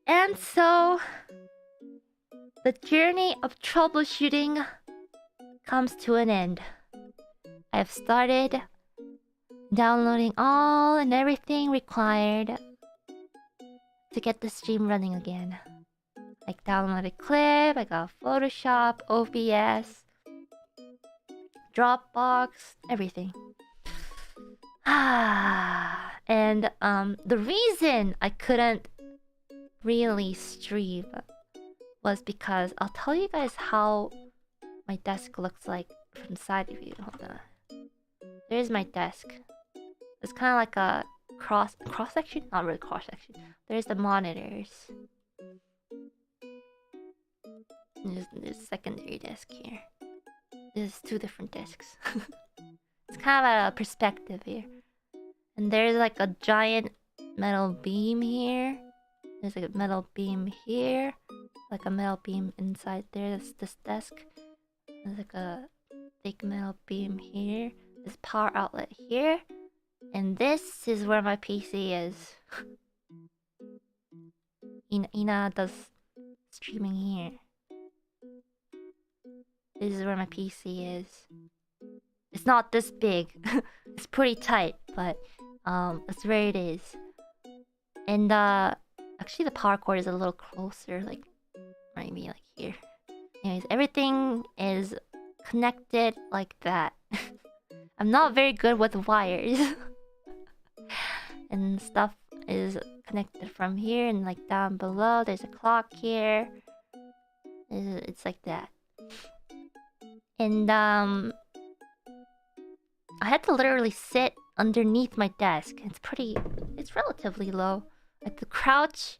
And so, the journey of troubleshooting comes to an end. I've started downloading all and everything required to get the stream running again. Like downloaded clip, I got Photoshop, OBS, Dropbox, everything. And the reason I couldn't really stream was because I'll tell you guys how my desk looks like from the side view. Hold on. There's my desk. It's kind of like a cross section, not really cross section. There's the monitors. There's a secondary desk here. There's two different desks. It's kind of a perspective here. And there's like a giant metal beam here. There's like a metal beam here. Like a metal beam inside there. There's this desk. There's like a big metal beam here. There's power outlet here. And this is where my PC is. Ina does streaming here. This is where my PC is. It's not this big. It's pretty tight, but that's where it is. And actually the power cord is a little closer, like maybe like here. Anyways, everything is connected like that. I'm not very good with wires. And stuff is connected from here and like down below. There's a clock here. It's like that. And I had to literally sit underneath my desk. It's relatively low. I had to crouch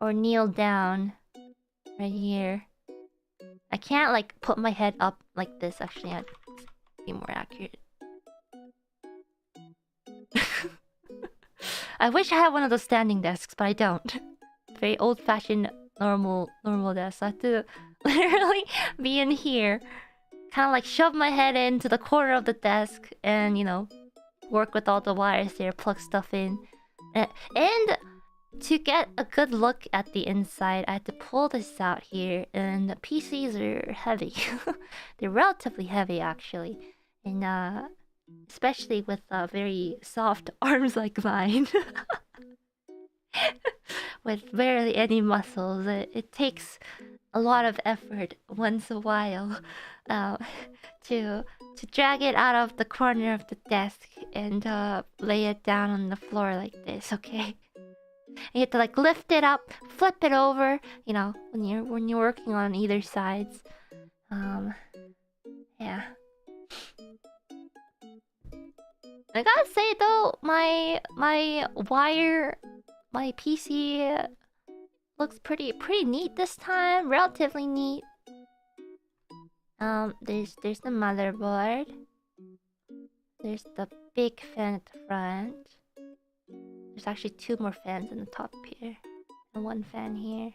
or kneel down right here. I can't like put my head up like this. Actually, I'd be more accurate. I wish I had one of those standing desks, but I don't. Very old-fashioned normal desk. So I have to literally be in here, kind of like shove my head into the corner of the desk, and work with all the wires there, plug stuff in, and To get a good look at the inside, I had to pull this out here, and the PCs are heavy. They're relatively heavy, actually, and especially with very soft arms like mine, with barely any muscles. It takes a lot of effort once a while to drag it out of the corner of the desk and lay it down on the floor like this. Okay. You have to like lift it up, flip it over, you know, when you're working on either sides. Yeah. I gotta say though, my wire, my PC looks pretty neat this time. Relatively neat. There's the motherboard. There's the big fan at the front. There's actually 2 more fans in the top here. And 1 fan here.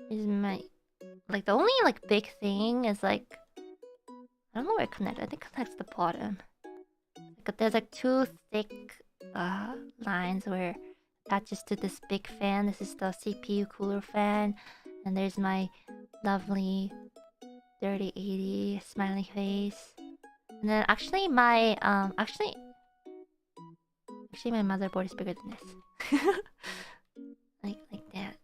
Is my... Like, the only, like, big thing is, like... I don't know where it connects. I think it connects the bottom. Like, there's, like, 2 thick lines where it attaches to this big fan. This is the CPU cooler fan. And there's my lovely 3080 smiley face. And then, actually, my... Actually, my motherboard is bigger than this. like that.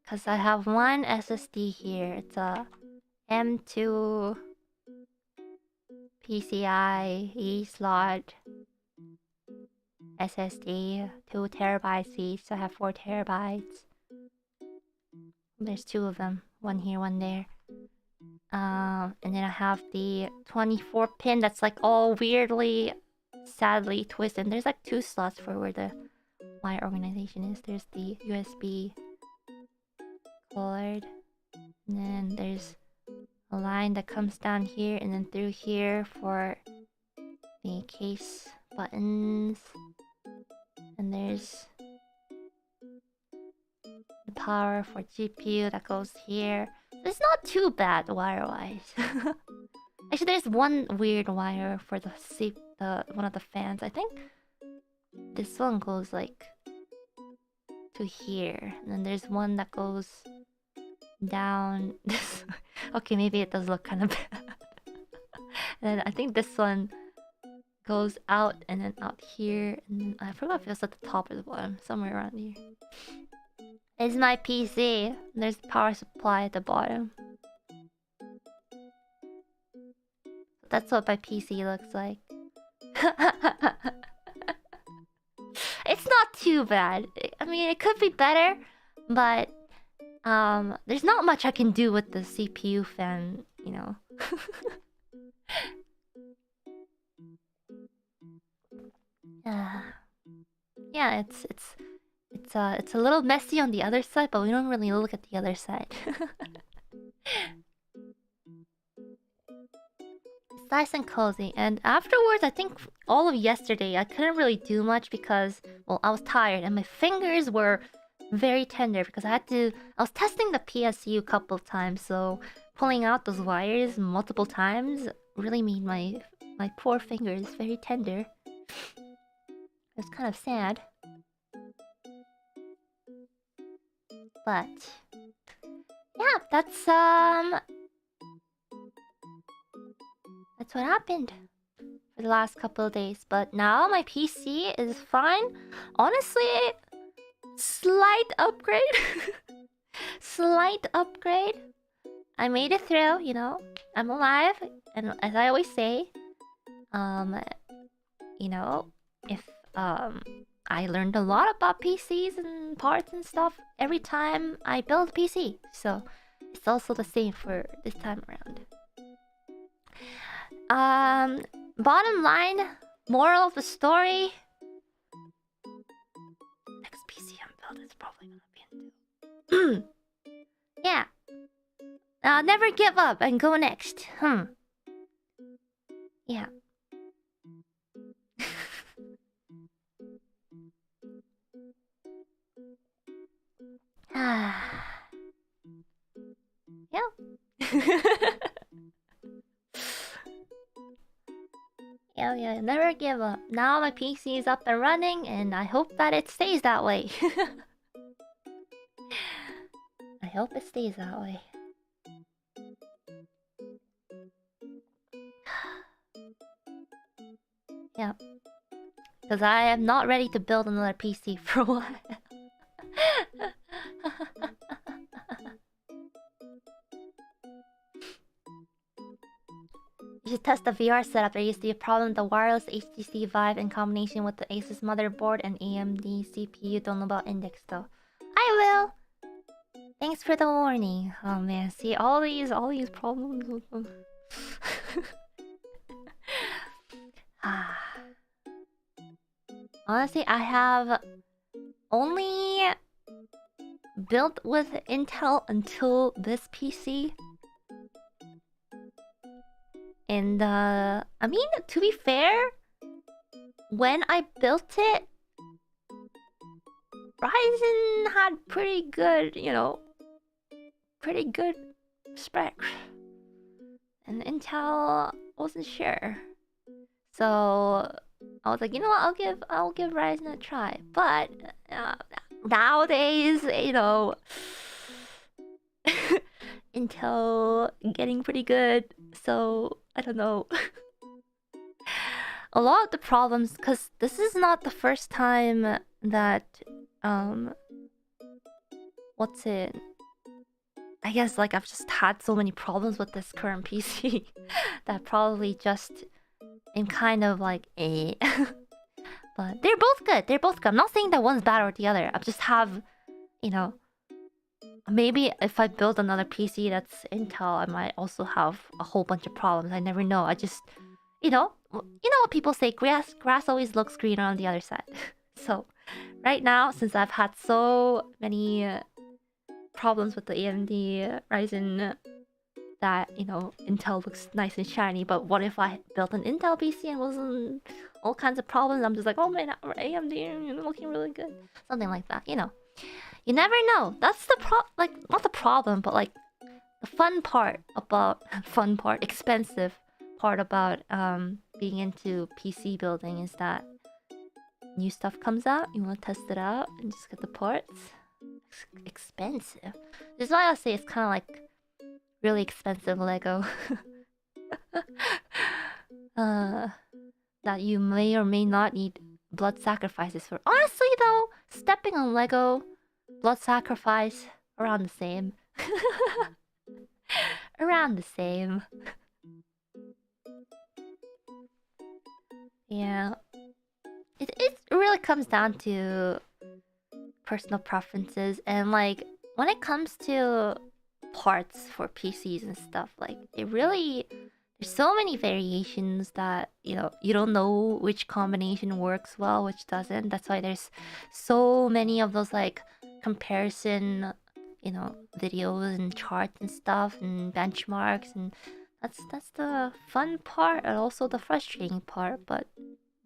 Because I have one SSD here. It's a M2 PCIe slot SSD. 2 terabytes each, so I have 4 terabytes. There's 2 of them. One here, one there. And then I have the 24 pin that's like all weirdly... sadly twisted. And there's like 2 slots for where the wire organization is. There's the USB cord, and then there's a line that comes down here and then through here for the case buttons, and there's the power for GPU that goes here. It's not too bad wire-wise. Actually, there's one weird wire for the one of the fans. I think this one goes like to here, and then there's one that goes down this. Okay, maybe it does look kind of bad. And then I think this one goes out and then out here, and then I forgot if it was at the top or the bottom, somewhere around here. It's my PC. There's power supply at the bottom. That's what my PC looks like. It's not too bad. I mean, it could be better, but there's not much I can do with the CPU fan, you know. Yeah, it's a little messy on the other side, but we don't really look at the other side. It's nice and cozy. And afterwards, I think all of yesterday, I couldn't really do much because, well, I was tired and my fingers were very tender because I was testing the PSU a couple of times, so pulling out those wires multiple times really made my poor fingers very tender. It's kind of sad. But yeah, that's what happened for the last couple of days. But now my PC is fine. Honestly, slight upgrade. Slight upgrade. I made it through, you know. I'm alive, and as I always say, you know, if I learned a lot about PCs and parts and stuff every time I build a PC. So it's also the same for this time around. Bottom line, moral of the story. Next PC I'm building is probably gonna be into. Yeah. Never give up and go next. Yeah. Yeah. Yeah. I never give up. Now my PC is up and running, and I hope that it stays that way. I hope it stays that way. Yeah. Because I am not ready to build another PC for a while. You should test the VR setup. There used to be a problem with the wireless HTC Vive in combination with the Asus motherboard and AMD CPU. Don't know about Index though. I will! Thanks for the warning. Oh man, see all these problems with them. Honestly, I have only built with Intel until this PC. And I mean, to be fair, when I built it, Ryzen had pretty good, pretty good specs. And Intel wasn't sure. So I was like, you know what, I'll give Ryzen a try. But nowadays, Intel getting pretty good. So I don't know. A lot of the problems, because this is not the first time that what's it? I guess like I've just had so many problems with this current PC that probably just am kind of like but they're both good. They're both good. I'm not saying that one's bad or the other. I just have, maybe if I build another PC that's Intel, I might also have a whole bunch of problems. I never know. I just, you know what people say, grass always looks greener on the other side. So right now, since I've had so many problems with the AMD Ryzen that, Intel looks nice and shiny, but what if I built an Intel PC and wasn't all kinds of problems? I'm just like, oh man, AMD looking really good. Something like that, You never know. That's the not the problem, but like the expensive part about being into PC building is that new stuff comes out, you want to test it out and just get the parts. It's expensive. This is why I say it's kind of like really expensive Lego. That you may or may not need blood sacrifices for. Honestly though, stepping on Lego, blood sacrifice, around the same. Around the same. Yeah. It really comes down to personal preferences, and like when it comes to parts for PCs and stuff, like there's so many variations that you don't know which combination works well, which doesn't. That's why there's so many of those like comparison videos and charts and stuff and benchmarks, and that's the fun part and also the frustrating part, but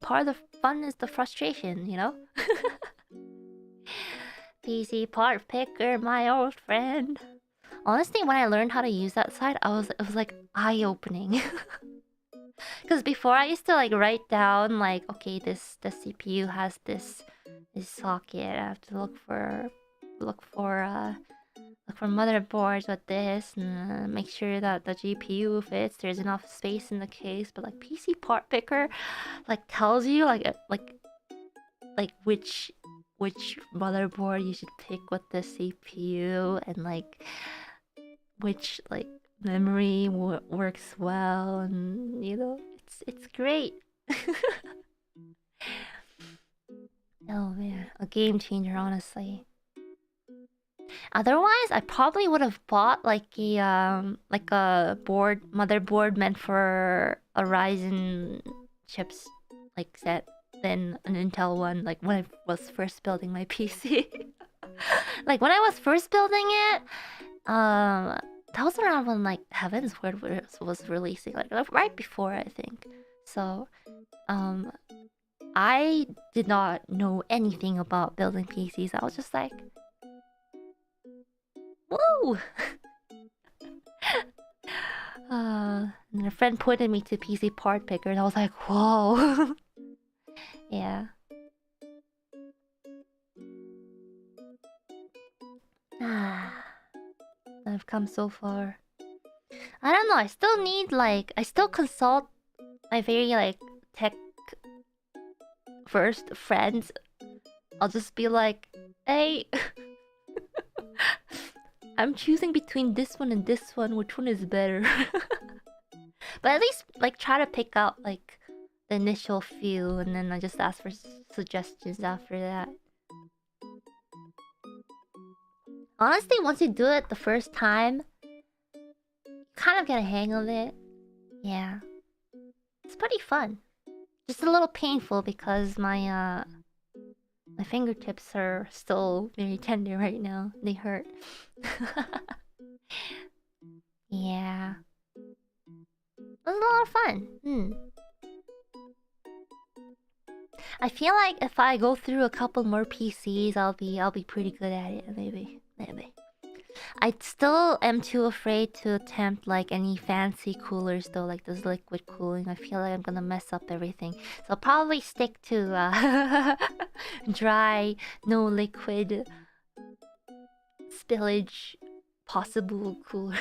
part of the fun is the frustration, PC part picker, my old friend. Honestly, when I learned how to use that site, it was like eye-opening. Because before I used to like write down like, okay, the CPU has this socket. I have to look for motherboards with this, and make sure that the GPU fits. There's enough space in the case. But like PC part picker, like tells you like which motherboard you should pick with the CPU, and like which like memory works well, and it's great. Oh man, a game changer, honestly. Otherwise, I probably would have bought like a motherboard meant for a Ryzen chips like set than an Intel one. Like when I was first building my PC, like when I was first building it, that was around when like Heaven's Word was releasing, like right before I think. So, I did not know anything about building PCs. I was just like, woo! And a friend pointed me to PC part picker, and I was like, whoa. Yeah. I've come so far. I don't know, I still need I still consult my very tech first friends. I'll just be like, hey, I'm choosing between this one and this one, which one is better? But at least try to pick out the initial few, and then I just ask for suggestions after that. Honestly, once you do it the first time, you kind of get a hang of it. Yeah. It's pretty fun. Just a little painful because my fingertips are still very tender right now. They hurt. Yeah. It was a lot of fun. I feel like if I go through a couple more PCs, I'll be pretty good at it. Maybe. I still am too afraid to attempt any fancy coolers though, like this liquid cooling. I feel like I'm gonna mess up everything. So I'll probably stick to dry, no liquid spillage possible cooler.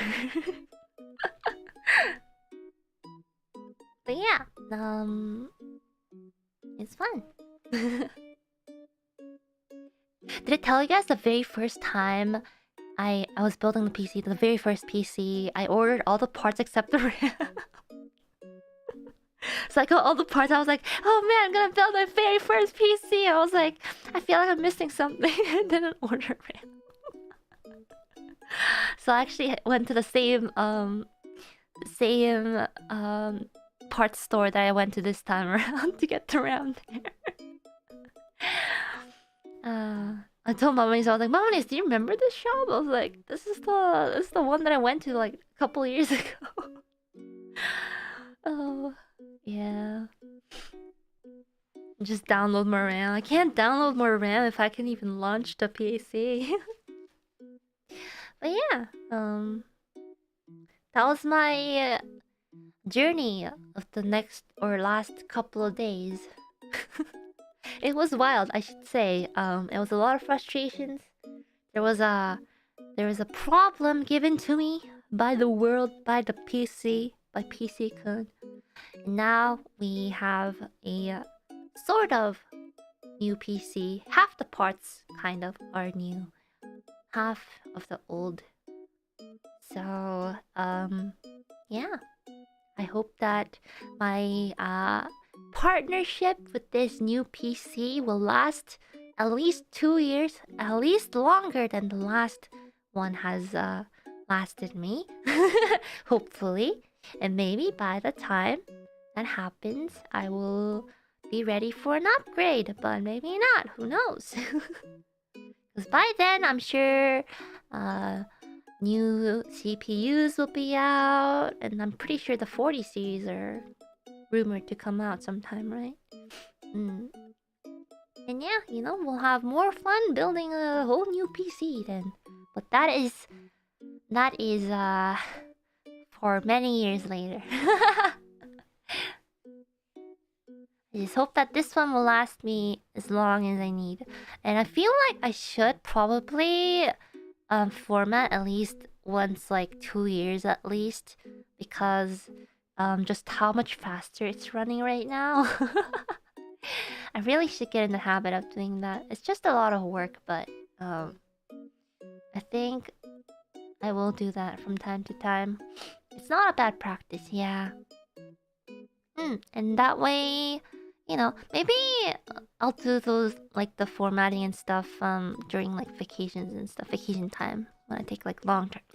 But yeah, it's fun. Did I tell you guys the very first time I was building the PC, the very first PC, I ordered all the parts except the RAM. So I got all the parts, I was like, oh man, I'm gonna build my very first PC. I was like, I feel like I'm missing something. I didn't order RAM. So I actually went to the same parts store that I went to this time around to get the RAM there. I told Mamanis, I was like, Mamanis, do you remember this shop? I was like, this is the one that I went to a couple years ago. Oh, yeah. Just download more RAM. I can't download more RAM if I can even launch the PC. But yeah, that was my journey of the next or last couple of days. It was wild, I should say. It was a lot of frustrations. There was a problem given to me by the world, by the PC, by PC-kun. And now we have a sort of new PC. Half the parts kind of are new, half of the old. So yeah, I hope that my partnership with this new PC will last at least 2 years, at least longer than the last one has lasted me. Hopefully. And maybe by the time that happens, I will be ready for an upgrade, but maybe not. Who knows? Because by then, I'm sure new CPUs will be out, and I'm pretty sure the 40 series are rumored to come out sometime, right? And yeah, we'll have more fun building a whole new PC then. But that is for many years later. I just hope that this one will last me as long as I need. And I feel like I should probably format at least once 2 years at least, because just how much faster it's running right now. I really should get in the habit of doing that. It's just a lot of work, but I think I will do that from time to time. It's not a bad practice, yeah. And that way, maybe I'll do those the formatting and stuff during vacations and stuff, vacation time, when I take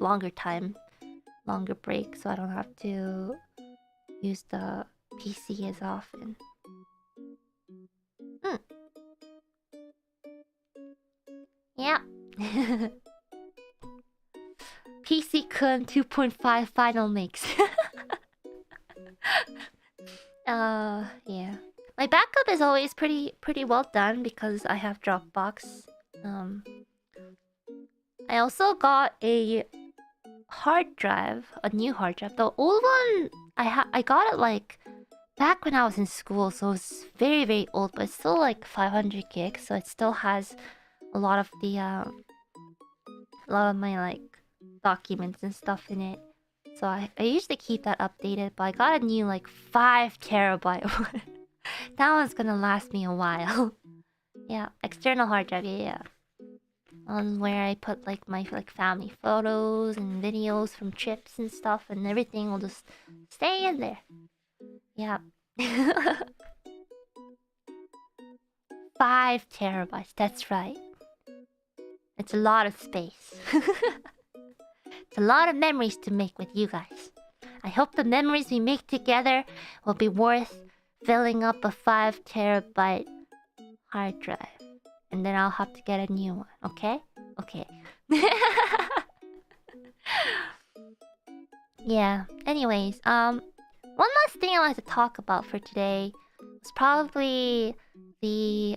longer time, longer break, so I don't have to use the PC as often. Yeah. PC-kun 2.5 final mix. Yeah. My backup is always pretty well done because I have Dropbox. I also got a hard drive, a new hard drive. The old one, I got it like back when I was in school, so it's very very old, but it's still like 500 gigs, so it still has a lot of the a lot of my like documents and stuff in it. So I usually keep that updated, but I got a new like 5 terabyte one. That one's gonna last me a while. Yeah, external hard drive, yeah. Where I put like my like family photos and videos from trips and stuff, and everything will just stay in there. Yeah. 5 terabytes, that's right. It's a lot of space. It's a lot of memories to make with you guys. I hope the memories we make together will be worth filling up a 5 terabyte hard drive. And then I'll have to get a new one, okay? Okay. Yeah, anyways, one last thing I wanted to talk about for today is probably the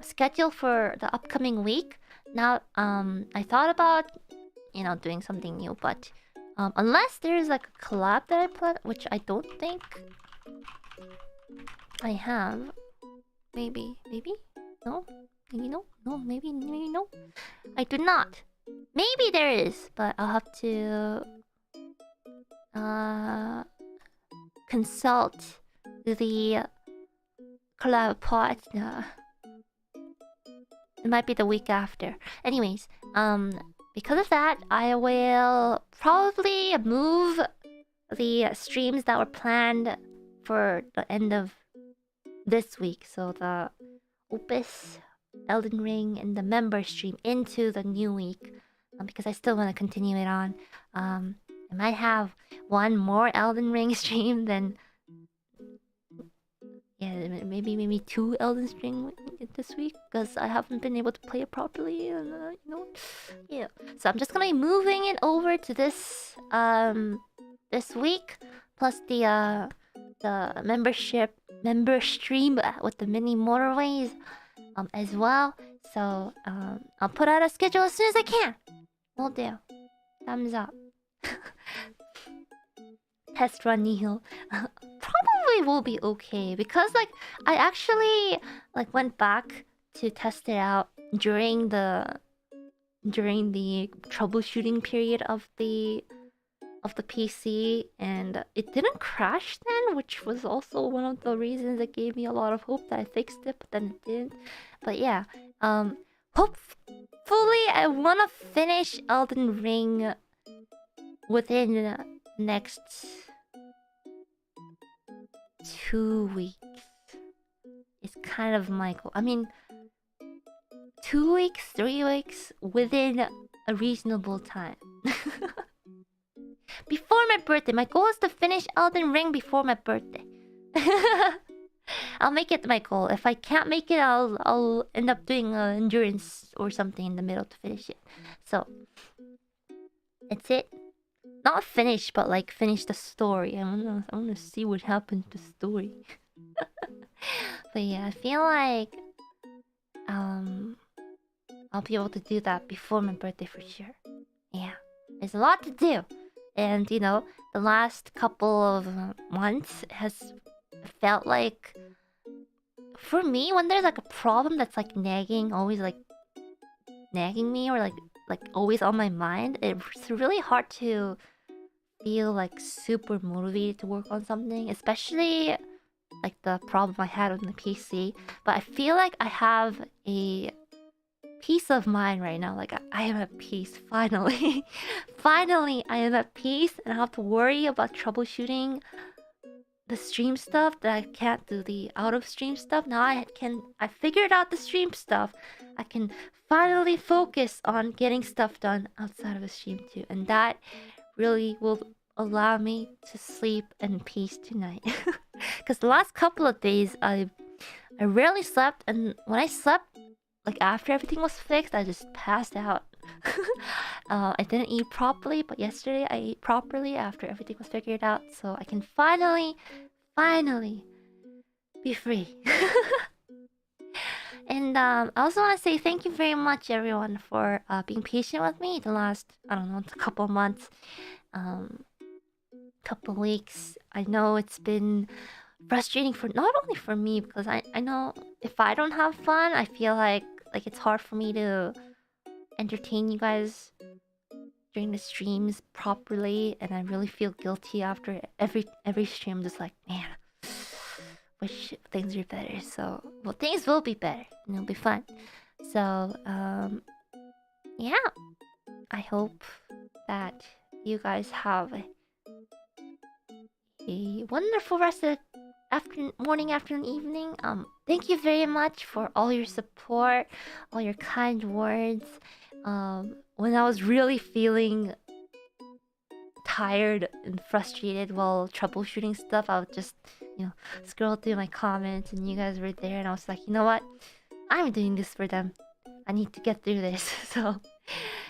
schedule for the upcoming week. Now, I thought about, you know, doing something new, but unless there's like a collab that I put, which I don't think I have. Maybe? No? Maybe no? No, maybe no. I do not. Maybe there is, but I'll have to consult the collab partner. It might be the week after. Anyways, because of that, I will probably move the streams that were planned for the end of this week. So the Opus, Elden Ring, and the member stream into the new week. Because I still want to continue it on. I might have one more Elden Ring stream, then yeah, maybe 2 Elden Ring this week, because I haven't been able to play it properly, and you know, yeah. So I'm just gonna be moving it over to this this week, plus the member stream with the mini motorways as well. So I'll put out a schedule as soon as I can. Will do. Thumbs up. Test run Nihil. Probably will be okay, because like I actually like went back to test it out during the troubleshooting period of the PC, and it didn't crash then, which was also one of the reasons that gave me a lot of hope that I fixed it, but then it didn't. But yeah, hopefully I wanna finish Elden Ring within the next 2 weeks. It's kind of my goal. I mean, 2 weeks, 3 weeks, within a reasonable time. Before my birthday. My goal is to finish Elden Ring before my birthday. I'll make it my goal. If I can't make it, I'll end up doing endurance or something in the middle to finish it. So that's it. Not finish, but like finish the story. I wanna see what happens to the story. But yeah, I feel like I'll be able to do that before my birthday for sure. Yeah, there's a lot to do, and you know, the last couple of months has felt like, for me, when there's like a problem that's like always like nagging me, or like always on my mind, it's really hard to feel like super motivated to work on something, especially like the problem I had on the PC. But I feel like I have a peace of mind right now. Like I am at peace finally. Finally, I am at peace, and I don't have to worry about troubleshooting the stream stuff that I can't do the out of stream stuff. Now I figured out the stream stuff. I can finally focus on getting stuff done outside of the stream too, and that really will allow me to sleep in peace tonight. Because the last couple of days I rarely slept, and when I slept, like after everything was fixed, I just passed out. I didn't eat properly, but yesterday I ate properly after everything was figured out, so I can finally be free. And I also want to say thank you very much, everyone, for being patient with me the last, I don't know, couple months, couple weeks. I know it's been frustrating for not only for me, because I know if I don't have fun, I feel like it's hard for me to entertain you guys during the streams properly, and I really feel guilty after every stream. Just like, man, wish things were better. So, well, things will be better and it'll be fun. So, yeah, I hope that you guys have a wonderful rest of morning, afternoon, evening. Thank you very much for all your support, all your kind words. When I was really feeling tired and frustrated while troubleshooting stuff, I would just, scroll through my comments, and you guys were there, and I was like, you know what? I'm doing this for them. I need to get through this. So,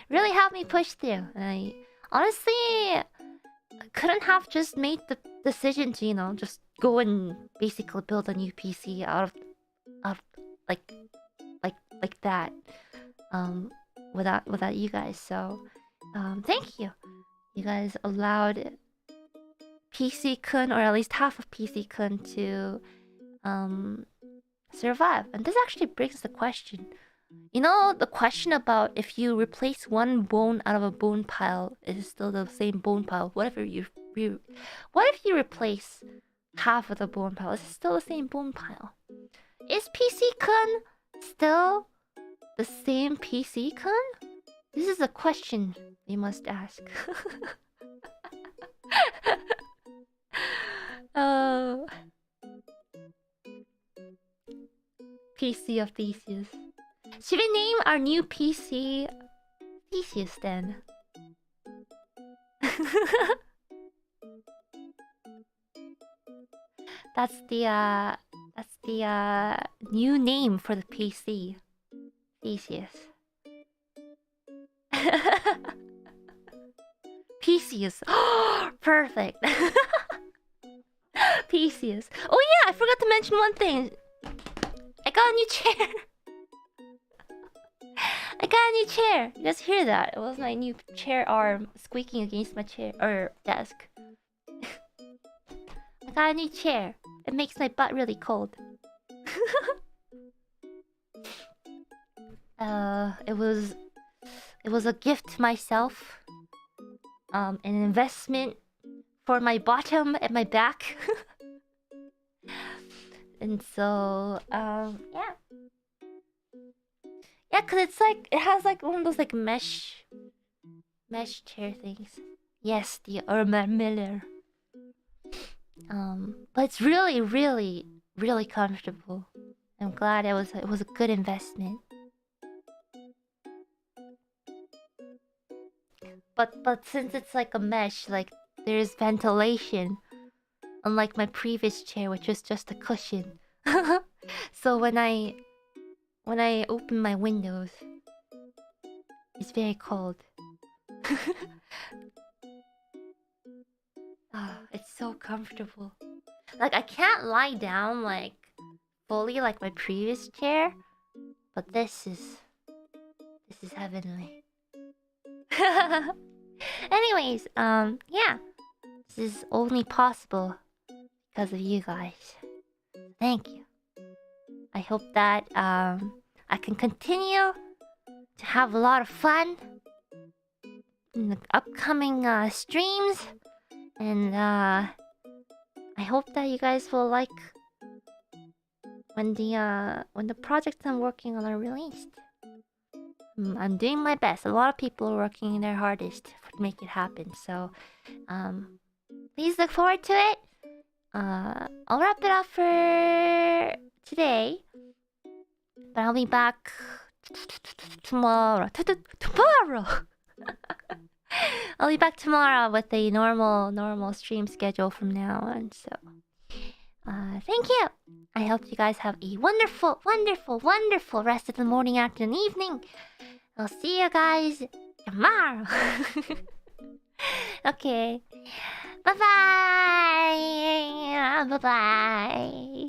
really helped me push through. And I honestly couldn't have just made the decision to, just go and basically build a new PC out of like that, without you guys. So, thank you. You guys allowed PC-kun, or at least half of PC-kun, to survive. And this actually brings the question. The question about if you replace one bone out of a bone pile, is it still the same bone pile? What if you replace half of the bone pile? Is it still the same bone pile? Is PC-kun still the same PC-kun? This is a question we must ask. Oh. PC of Theseus. Should we name our new PC Theseus then? That's the new name for the PC. Theseus. Theseus. Perfect. Theseus. Oh yeah, I forgot to mention one thing. I got a new chair. I got a new chair. You guys hear that? It was my new chair arm squeaking against my chair or desk. I got a new chair. It makes my butt really cold. It was a gift to myself. An investment for my bottom and my back. And so, yeah. Yeah, cause it has one of those mesh chair things. Yes, the Urban Miller. But it's really, really, really comfortable. I'm glad it was a good investment. But since it's a mesh, there's ventilation, unlike my previous chair, which was just a cushion. So when I open my windows, it's very cold. Oh, it's so comfortable. I can't lie down fully like my previous chair, but this is heavenly. Anyways, yeah. This is only possible because of you guys. Thank you. I hope that I can continue to have a lot of fun in the upcoming streams, and I hope that you guys will like when the projects I'm working on are released. I'm doing my best. A lot of people are working their hardest to make it happen. So, please look forward to it. I'll wrap it up for today, but I'll be back tomorrow. Tomorrow. I'll be back tomorrow with a normal stream schedule from now on. So, thank you. I hope you guys have a wonderful, wonderful, wonderful rest of the morning, afternoon, evening. I'll see you guys tomorrow. Okay. Bye bye. Bye bye.